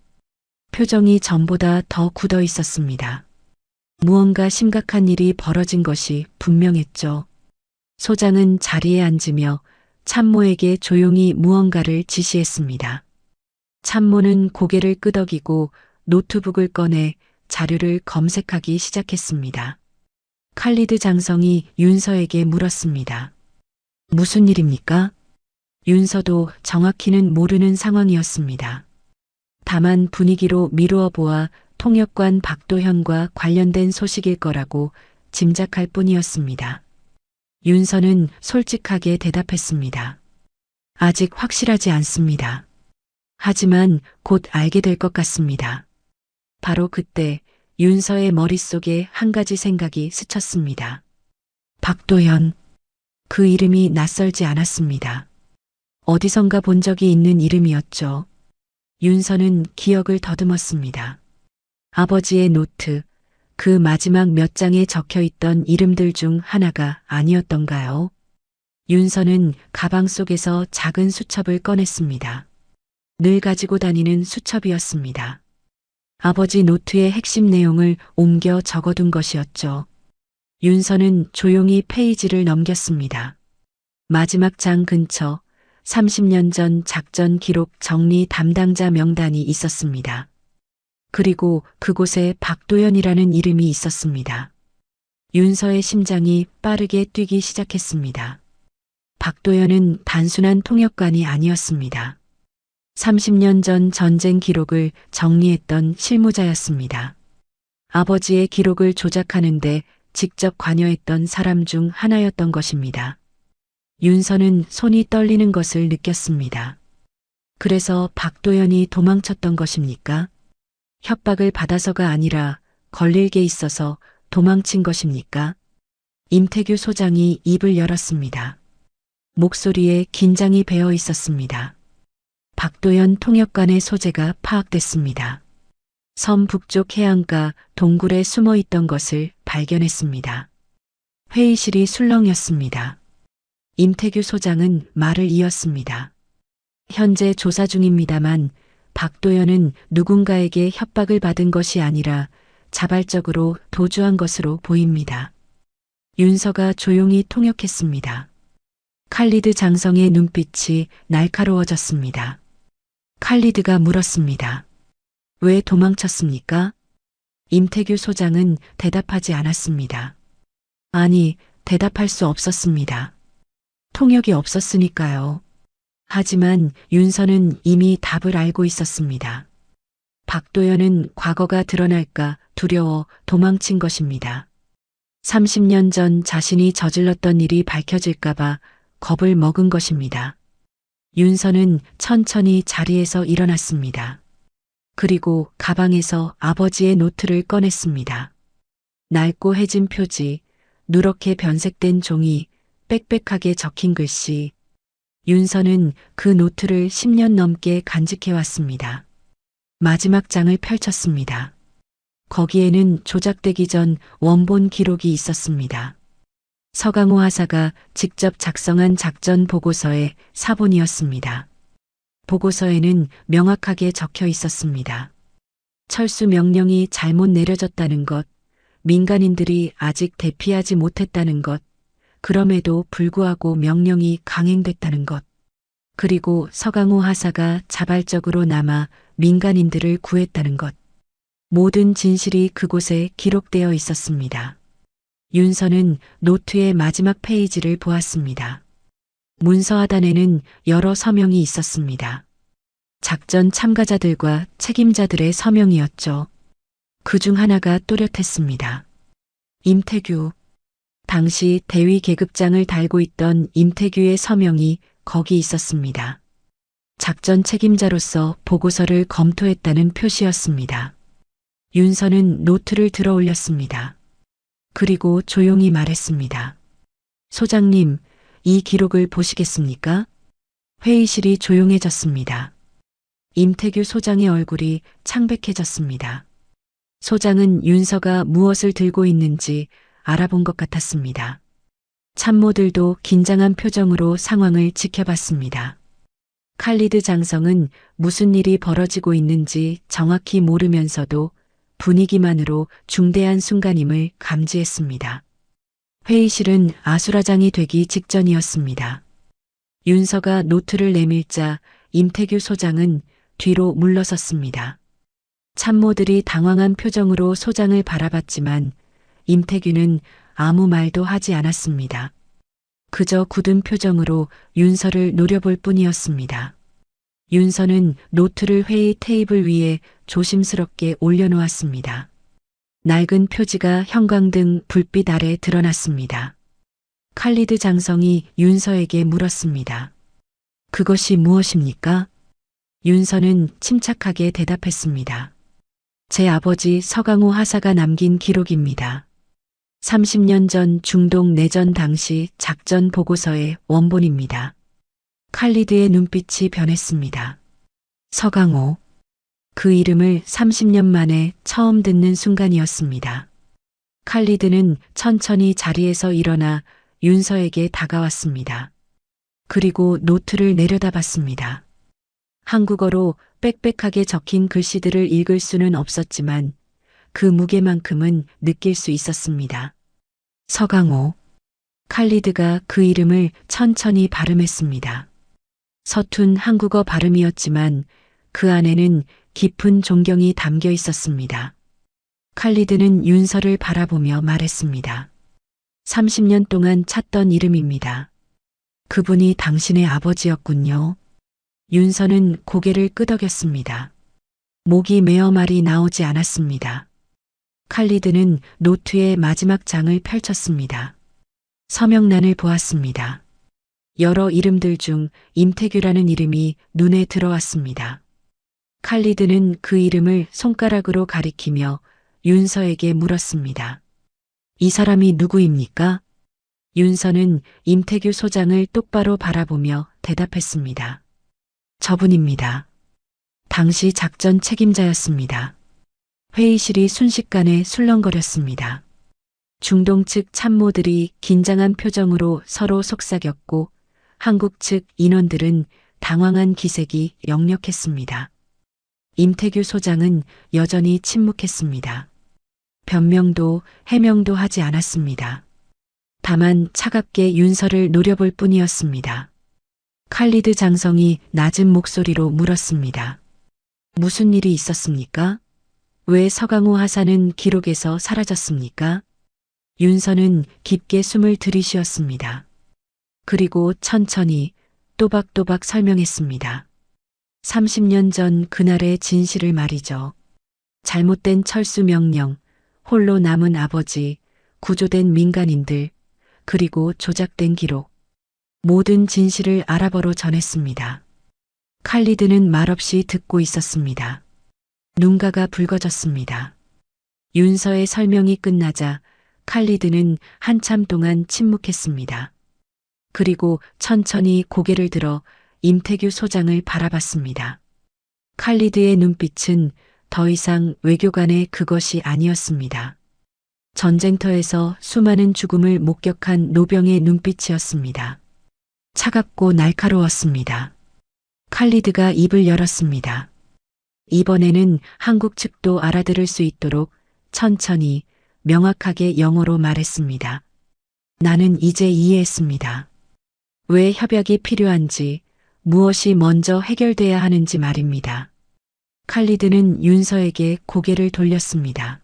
표정이 전보다 더 굳어 있었습니다. 무언가 심각한 일이 벌어진 것이 분명했죠. 소장은 자리에 앉으며 참모에게 조용히 무언가를 지시했습니다. 참모는 고개를 끄덕이고 노트북을 꺼내 자료를 검색하기 시작했습니다. 칼리드 장성이 윤서에게 물었습니다. 무슨 일입니까? 윤서도 정확히는 모르는 상황이었습니다. 다만 분위기로 미루어 보아 통역관 박도현과 관련된 소식일 거라고 짐작할 뿐이었습니다. 윤서는 솔직하게 대답했습니다. 아직 확실하지 않습니다. 하지만 곧 알게 될 것 같습니다. 바로 그때 윤서의 머릿속에 한 가지 생각이 스쳤습니다. 박도현. 그 이름이 낯설지 않았습니다. 어디선가 본 적이 있는 이름이었죠. 윤서는 기억을 더듬었습니다. 아버지의 노트, 그 마지막 몇 장에 적혀 있던 이름들 중 하나가 아니었던가요? 윤서는 가방 속에서 작은 수첩을 꺼냈습니다. 늘 가지고 다니는 수첩이었습니다. 아버지 노트의 핵심 내용을 옮겨 적어둔 것이었죠. 윤서는 조용히 페이지를 넘겼습니다. 마지막 장 근처 30년 전 작전 기록 정리 담당자 명단이 있었습니다. 그리고 그곳에 박도현이라는 이름이 있었습니다. 윤서의 심장이 빠르게 뛰기 시작했습니다. 박도현은 단순한 통역관이 아니었습니다. 30년 전 전쟁 기록을 정리했던 실무자였습니다. 아버지의 기록을 조작하는데 직접 관여했던 사람 중 하나였던 것입니다. 윤서는 손이 떨리는 것을 느꼈습니다. 그래서 박도현이 도망쳤던 것입니까? 협박을 받아서가 아니라 걸릴 게 있어서 도망친 것입니까? 임태규 소장이 입을 열었습니다. 목소리에 긴장이 배어 있었습니다. 박도현 통역관의 소재가 파악됐습니다. 섬 북쪽 해안가 동굴에 숨어 있던 것을 발견했습니다. 회의실이 술렁였습니다. 임태규 소장은 말을 이었습니다. 현재 조사 중입니다만 박도현은 누군가에게 협박을 받은 것이 아니라 자발적으로 도주한 것으로 보입니다. 윤서가 조용히 통역했습니다. 칼리드 장성의 눈빛이 날카로워졌습니다. 칼리드가 물었습니다. 왜 도망쳤습니까? 임태규 소장은 대답하지 않았습니다. 아니, 대답할 수 없었습니다. 통역이 없었으니까요. 하지만 윤서는 이미 답을 알고 있었습니다. 박도현은 과거가 드러날까 두려워 도망친 것입니다. 30년 전 자신이 저질렀던 일이 밝혀질까봐 겁을 먹은 것입니다. 윤서는 천천히 자리에서 일어났습니다. 그리고 가방에서 아버지의 노트를 꺼냈습니다. 낡고 해진 표지, 누렇게 변색된 종이, 빽빽하게 적힌 글씨. 윤서는 그 노트를 10년 넘게 간직해왔습니다. 마지막 장을 펼쳤습니다. 거기에는 조작되기 전 원본 기록이 있었습니다. 서강호 하사가 직접 작성한 작전 보고서의 사본이었습니다. 보고서에는 명확하게 적혀 있었습니다. 철수 명령이 잘못 내려졌다는 것, 민간인들이 아직 대피하지 못했다는 것, 그럼에도 불구하고 명령이 강행됐다는 것, 그리고 서강호 하사가 자발적으로 남아 민간인들을 구했다는 것. 모든 진실이 그곳에 기록되어 있었습니다. 윤서는 노트의 마지막 페이지를 보았습니다. 문서 하단에는 여러 서명이 있었습니다. 작전 참가자들과 책임자들의 서명이었죠. 그 중 하나가 또렷했습니다. 임태규. 당시 대위 계급장을 달고 있던 임태규의 서명이 거기 있었습니다. 작전 책임자로서 보고서를 검토했다는 표시였습니다. 윤서는 노트를 들어 올렸습니다. 그리고 조용히 말했습니다. 소장님, 이 기록을 보시겠습니까? 회의실이 조용해졌습니다. 임태규 소장의 얼굴이 창백해졌습니다. 소장은 윤서가 무엇을 들고 있는지 알아본 것 같았습니다. 참모들도 긴장한 표정으로 상황을 지켜봤습니다. 칼리드 장성은 무슨 일이 벌어지고 있는지 정확히 모르면서도 분위기만으로 중대한 순간임을 감지했습니다. 회의실은 아수라장이 되기 직전이었습니다. 윤서가 노트를 내밀자 임태규 소장은 뒤로 물러섰습니다. 참모들이 당황한 표정으로 소장을 바라봤지만 임태규는 아무 말도 하지 않았습니다. 그저 굳은 표정으로 윤서를 노려볼 뿐이었습니다. 윤서는 노트를 회의 테이블 위에 조심스럽게 올려놓았습니다. 낡은 표지가 형광등 불빛 아래 드러났습니다. 칼리드 장성이 윤서에게 물었습니다. 그것이 무엇입니까? 윤서는 침착하게 대답했습니다. 제 아버지 서강호 하사가 남긴 기록입니다. 30년 전 중동 내전 당시 작전 보고서의 원본입니다. 칼리드의 눈빛이 변했습니다. 서강호. 그 이름을 30년 만에 처음 듣는 순간이었습니다. 칼리드는 천천히 자리에서 일어나 윤서에게 다가왔습니다. 그리고 노트를 내려다봤습니다. 한국어로 빽빽하게 적힌 글씨들을 읽을 수는 없었지만 그 무게만큼은 느낄 수 있었습니다. 서강호. 칼리드가 그 이름을 천천히 발음했습니다. 서툰 한국어 발음이었지만 그 안에는 깊은 존경이 담겨 있었습니다. 칼리드는 윤서를 바라보며 말했습니다. 30년 동안 찾던 이름입니다. 그분이 당신의 아버지였군요. 윤서는 고개를 끄덕였습니다. 목이 메어 말이 나오지 않았습니다. 칼리드는 노트의 마지막 장을 펼쳤습니다. 서명란을 보았습니다. 여러 이름들 중 임태규라는 이름이 눈에 들어왔습니다. 칼리드는 그 이름을 손가락으로 가리키며 윤서에게 물었습니다. 이 사람이 누구입니까? 윤서는 임태규 소장을 똑바로 바라보며 대답했습니다. 저분입니다. 당시 작전 책임자였습니다. 회의실이 순식간에 술렁거렸습니다. 중동 측 참모들이 긴장한 표정으로 서로 속삭였고 한국 측 인원들은 당황한 기색이 역력했습니다. 임태규 소장은 여전히 침묵했습니다. 변명도 해명도 하지 않았습니다. 다만 차갑게 윤서를 노려볼 뿐이었습니다. 칼리드 장성이 낮은 목소리로 물었습니다. 무슨 일이 있었습니까? 왜 서강호 하사는 기록에서 사라졌습니까? 윤서는 깊게 숨을 들이쉬었습니다. 그리고 천천히 또박또박 설명했습니다. 30년 전 그날의 진실을 말이죠. 잘못된 철수 명령, 홀로 남은 아버지, 구조된 민간인들, 그리고 조작된 기록. 모든 진실을 아랍어로 전했습니다. 칼리드는 말없이 듣고 있었습니다. 눈가가 붉어졌습니다. 윤서의 설명이 끝나자 칼리드는 한참 동안 침묵했습니다. 그리고 천천히 고개를 들어 임태규 소장을 바라봤습니다. 칼리드의 눈빛은 더 이상 외교관의 그것이 아니었습니다. 전쟁터에서 수많은 죽음을 목격한 노병의 눈빛이었습니다. 차갑고 날카로웠습니다. 칼리드가 입을 열었습니다. 이번에는 한국 측도 알아들을 수 있도록 천천히 명확하게 영어로 말했습니다. 나는 이제 이해했습니다. 왜 협약이 필요한지, 무엇이 먼저 해결돼야 하는지 말입니다. 칼리드는 윤서에게 고개를 돌렸습니다.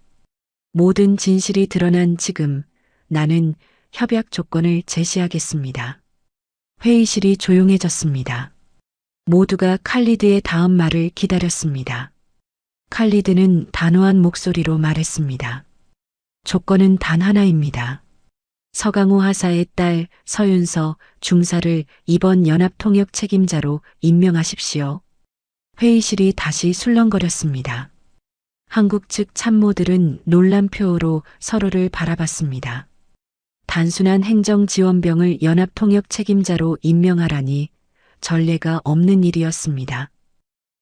모든 진실이 드러난 지금 나는 협약 조건을 제시하겠습니다. 회의실이 조용해졌습니다. 모두가 칼리드의 다음 말을 기다렸습니다. 칼리드는 단호한 목소리로 말했습니다. 조건은 단 하나입니다. 서강호 하사의 딸 서윤서 중사를 이번 연합통역 책임자로 임명하십시오. 회의실이 다시 술렁거렸습니다. 한국 측 참모들은 놀람표로 서로를 바라봤습니다. 단순한 행정지원병을 연합통역 책임자로 임명하라니 전례가 없는 일이었습니다.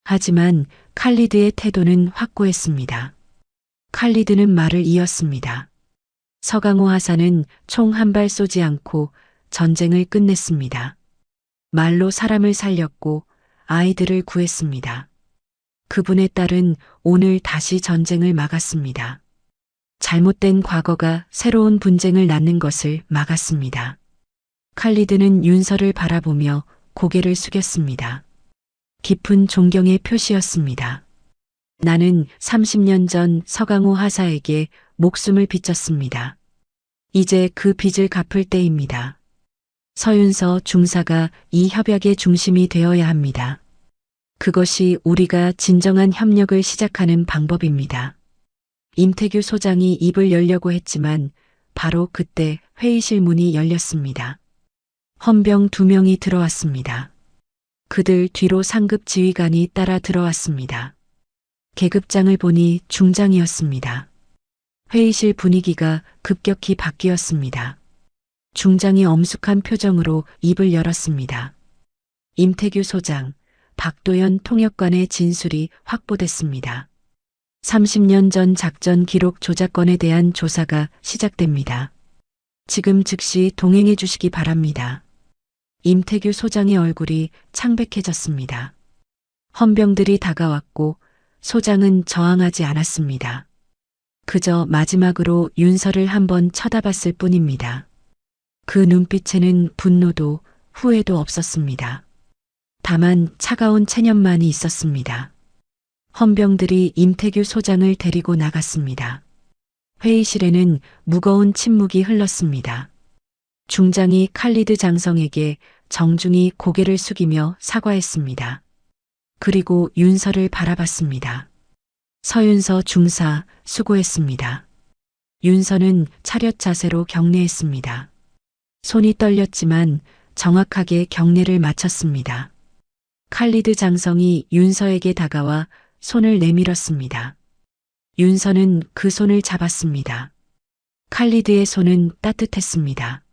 하지만 칼리드의 태도는 확고했습니다. 칼리드는 말을 이었습니다. 서강호 하사는 총 한 발 쏘지 않고 전쟁을 끝냈습니다. 말로 사람을 살렸고 아이들을 구했습니다. 그분의 딸은 오늘 다시 전쟁을 막았습니다. 잘못된 과거가 새로운 분쟁을 낳는 것을 막았습니다. 칼리드는 윤서를 바라보며 고개를 숙였습니다. 깊은 존경의 표시였습니다. 나는 30년 전 서강호 하사에게 목숨을 바쳤습니다. 이제 그 빚을 갚을 때입니다. 서윤서 중사가 이 협약의 중심이 되어야 합니다. 그것이 우리가 진정한 협력을 시작하는 방법입니다. 임태규 소장이 입을 열려고 했지만 바로 그때 회의실 문이 열렸습니다. 헌병 2명이 들어왔습니다. 그들 뒤로 상급 지휘관이 따라 들어왔습니다. 계급장을 보니 중장이었습니다. 회의실 분위기가 급격히 바뀌었습니다. 중장이 엄숙한 표정으로 입을 열었습니다. 임태규 소장, 박도연 통역관의 진술이 확보됐습니다. 30년 전 작전 기록 조작건에 대한 조사가 시작됩니다. 지금 즉시 동행해 주시기 바랍니다. 임태규 소장의 얼굴이 창백해졌습니다. 헌병들이 다가왔고 소장은 저항하지 않았습니다. 그저 마지막으로 윤서를 한번 쳐다봤을 뿐입니다. 그 눈빛에는 분노도 후회도 없었습니다. 다만 차가운 체념만이 있었습니다. 헌병들이 임태규 소장을 데리고 나갔습니다. 회의실에는 무거운 침묵이 흘렀습니다. 중장이 칼리드 장성에게 정중히 고개를 숙이며 사과했습니다. 그리고 윤서를 바라봤습니다. 서윤서 중사, 수고했습니다. 윤서는 차렷 자세로 경례했습니다. 손이 떨렸지만 정확하게 경례를 마쳤습니다. 칼리드 장성이 윤서에게 다가와 손을 내밀었습니다. 윤서는 그 손을 잡았습니다. 칼리드의 손은 따뜻했습니다.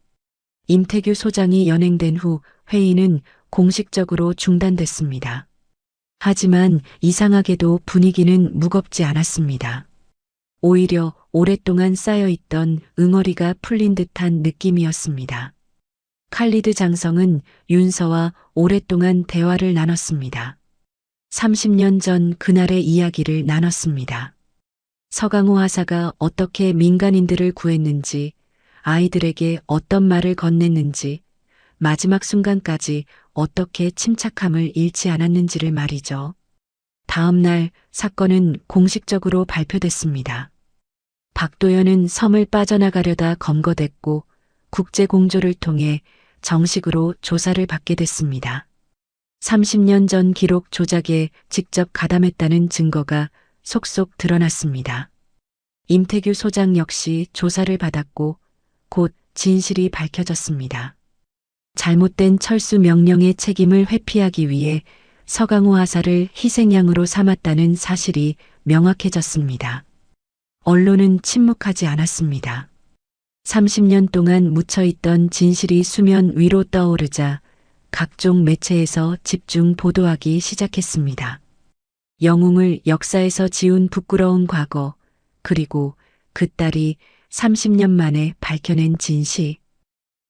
임태규 소장이 연행된 후 회의는 공식적으로 중단됐습니다. 하지만 이상하게도 분위기는 무겁지 않았습니다. 오히려 오랫동안 쌓여있던 응어리가 풀린 듯한 느낌이었습니다. 칼리드 장성은 윤서와 오랫동안 대화를 나눴습니다. 30년 전 그날의 이야기를 나눴습니다. 서강호 하사가 어떻게 민간인들을 구했는지, 아이들에게 어떤 말을 건넸는지, 마지막 순간까지 어떻게 침착함을 잃지 않았는지를 말이죠. 다음 날 사건은 공식적으로 발표됐습니다. 박도연은 섬을 빠져나가려다 검거됐고 국제공조를 통해 정식으로 조사를 받게 됐습니다. 30년 전 기록 조작에 직접 가담했다는 증거가 속속 드러났습니다. 임태규 소장 역시 조사를 받았고 곧 진실이 밝혀졌습니다. 잘못된 철수 명령의 책임을 회피하기 위해 서강호 하사를 희생양으로 삼았다는 사실이 명확해졌습니다. 언론은 침묵하지 않았습니다. 30년 동안 묻혀있던 진실이 수면 위로 떠오르자 각종 매체에서 집중 보도하기 시작했습니다. 영웅을 역사에서 지운 부끄러운 과거, 그리고 그 딸이 30년 만에 밝혀낸 진실.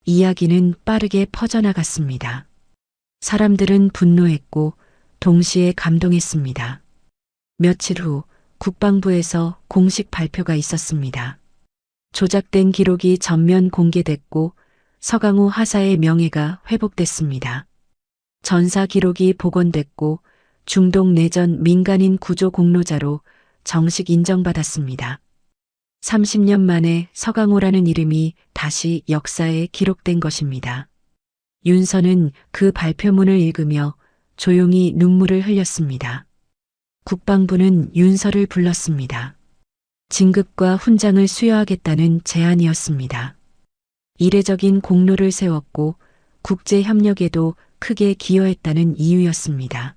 이야기는 빠르게 퍼져나갔습니다. 사람들은 분노했고 동시에 감동했습니다. 며칠 후 국방부에서 공식 발표가 있었습니다. 조작된 기록이 전면 공개됐고 서강호 하사의 명예가 회복됐습니다. 전사 기록이 복원됐고 중동 내전 민간인 구조 공로자로 정식 인정받았습니다. 30년 만에 서강호라는 이름이 다시 역사에 기록된 것입니다. 윤서는 그 발표문을 읽으며 조용히 눈물을 흘렸습니다. 국방부는 윤서를 불렀습니다. 진급과 훈장을 수여하겠다는 제안이었습니다. 이례적인 공로를 세웠고 국제 협력에도 크게 기여했다는 이유였습니다.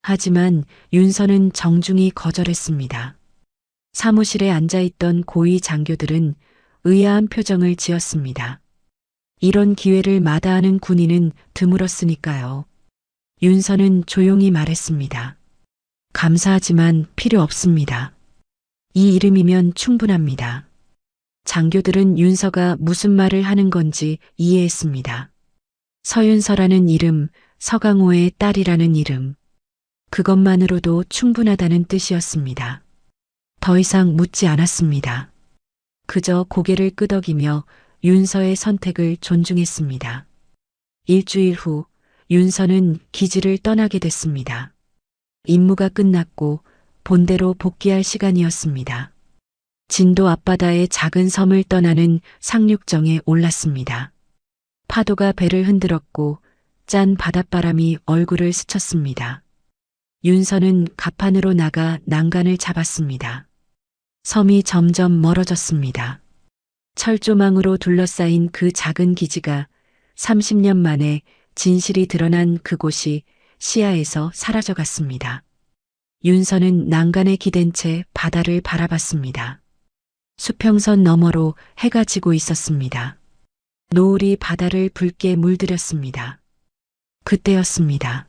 하지만 윤서는 정중히 거절했습니다. 사무실에 앉아있던 고위 장교들은 의아한 표정을 지었습니다. 이런 기회를 마다하는 군인은 드물었으니까요. 윤서는 조용히 말했습니다. 감사하지만 필요 없습니다. 이 이름이면 충분합니다. 장교들은 윤서가 무슨 말을 하는 건지 이해했습니다. 서윤서라는 이름, 서강호의 딸이라는 이름. 그것만으로도 충분하다는 뜻이었습니다. 더 이상 묻지 않았습니다. 그저 고개를 끄덕이며 윤서의 선택을 존중했습니다. 일주일 후 윤서는 기지를 떠나게 됐습니다. 임무가 끝났고 본대로 복귀할 시간이었습니다. 진도 앞바다의 작은 섬을 떠나는 상륙정에 올랐습니다. 파도가 배를 흔들었고 짠 바닷바람이 얼굴을 스쳤습니다. 윤서는 갑판으로 나가 난간을 잡았습니다. 섬이 점점 멀어졌습니다. 철조망으로 둘러싸인 그 작은 기지가 30년 만에 진실이 드러난 그곳이 시야에서 사라져갔습니다. 윤서는 난간에 기댄 채 바다를 바라봤습니다. 수평선 너머로 해가 지고 있었습니다. 노을이 바다를 붉게 물들였습니다. 그때였습니다.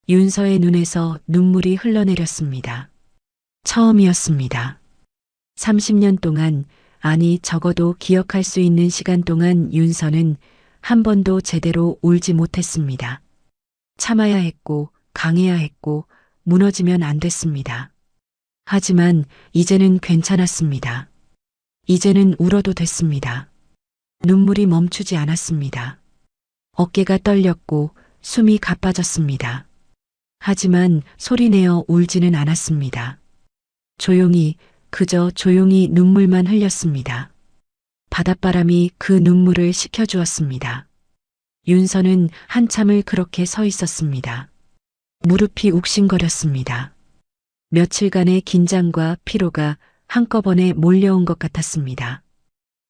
윤서의 눈에서 눈물이 흘러내렸습니다. 처음이었습니다. 30년 동안, 아니 적어도 기억할 수 있는 시간 동안 윤서는 한 번도 제대로 울지 못했습니다. 참아야 했고 강해야 했고 무너지면 안 됐습니다. 하지만 이제는 괜찮았습니다. 이제는 울어도 됐습니다. 눈물이 멈추지 않았습니다. 어깨가 떨렸고 숨이 가빠졌습니다. 하지만 소리내어 울지는 않았습니다. 조용히, 그저 조용히 눈물만 흘렸습니다. 바닷바람이 그 눈물을 식혀주었습니다. 윤서는 한참을 그렇게 서 있었습니다. 무릎이 욱신거렸습니다. 며칠간의 긴장과 피로가 한꺼번에 몰려온 것 같았습니다.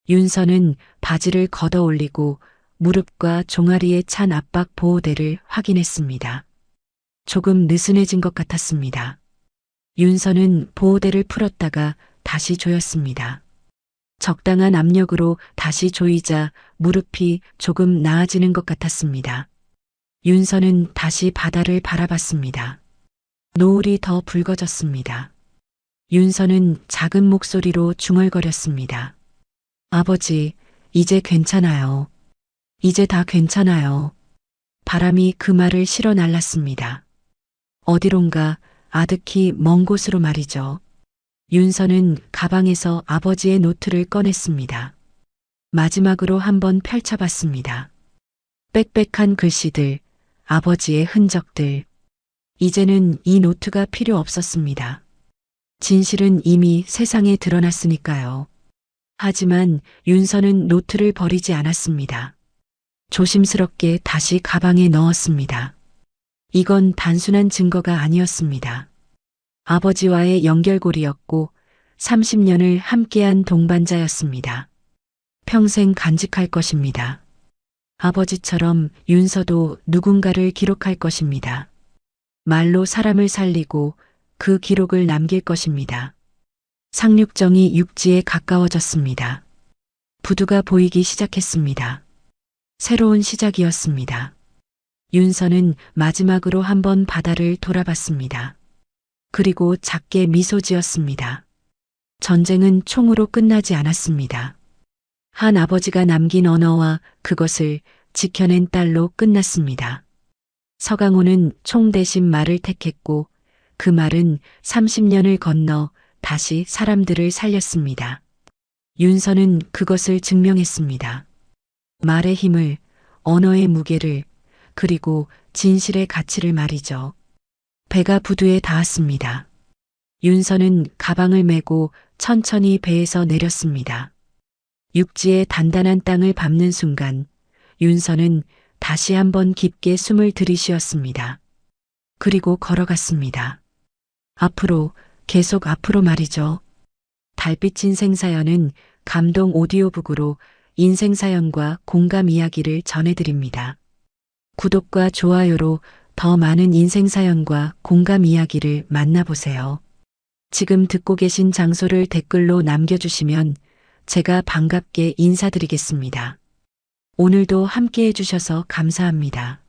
윤서는 바지를 걷어 올리고 무릎과 종아리에 찬 압박 보호대를 확인했습니다. 조금 느슨해진 것 같았습니다. 윤서는 보호대를 풀었다가 다시 조였습니다. 적당한 압력으로 다시 조이자 무릎이 조금 나아지는 것 같았습니다. 윤서는 다시 바다를 바라봤습니다. 노을이 더 붉어졌습니다. 윤서는 작은 목소리로 중얼거렸습니다. 아버지, 이제 괜찮아요. 이제 다 괜찮아요. 바람이 그 말을 실어 날랐습니다. 어디론가 아득히 먼 곳으로 말이죠. 윤서는 가방에서 아버지의 노트를 꺼냈습니다. 마지막으로 한번 펼쳐봤습니다. 빽빽한 글씨들, 아버지의 흔적들. 이제는 이 노트가 필요 없었습니다. 진실은 이미 세상에 드러났으니까요. 하지만 윤서는 노트를 버리지 않았습니다. 조심스럽게 다시 가방에 넣었습니다. 이건 단순한 증거가 아니었습니다. 아버지와의 연결고리였고 30년을 함께한 동반자였습니다. 평생 간직할 것입니다. 아버지처럼 윤서도 누군가를 기록할 것입니다. 말로 사람을 살리고 그 기록을 남길 것입니다. 상륙정이 육지에 가까워졌습니다. 부두가 보이기 시작했습니다. 새로운 시작이었습니다. 윤서는 마지막으로 한번 바다를 돌아봤습니다. 그리고 작게 미소 지었습니다. 전쟁은 총으로 끝나지 않았습니다. 한 아버지가 남긴 언어와 그것을 지켜낸 딸로 끝났습니다. 서강호는 총 대신 말을 택했고 그 말은 30년을 건너 다시 사람들을 살렸습니다. 윤서는 그것을 증명했습니다. 말의 힘을, 언어의 무게를, 그리고 진실의 가치를 말이죠. 배가 부두에 닿았습니다. 윤서는 가방을 메고 천천히 배에서 내렸습니다. 육지의 단단한 땅을 밟는 순간 윤서는 다시 한번 깊게 숨을 들이쉬었습니다. 그리고 걸어갔습니다. 앞으로, 계속 앞으로 말이죠. 달빛 인생사연은 감동 오디오북으로 인생사연과 공감 이야기를 전해드립니다. 구독과 좋아요로 더 많은 인생사연과 공감 이야기를 만나보세요. 지금 듣고 계신 장소를 댓글로 남겨주시면 제가 반갑게 인사드리겠습니다. 오늘도 함께 해주셔서 감사합니다.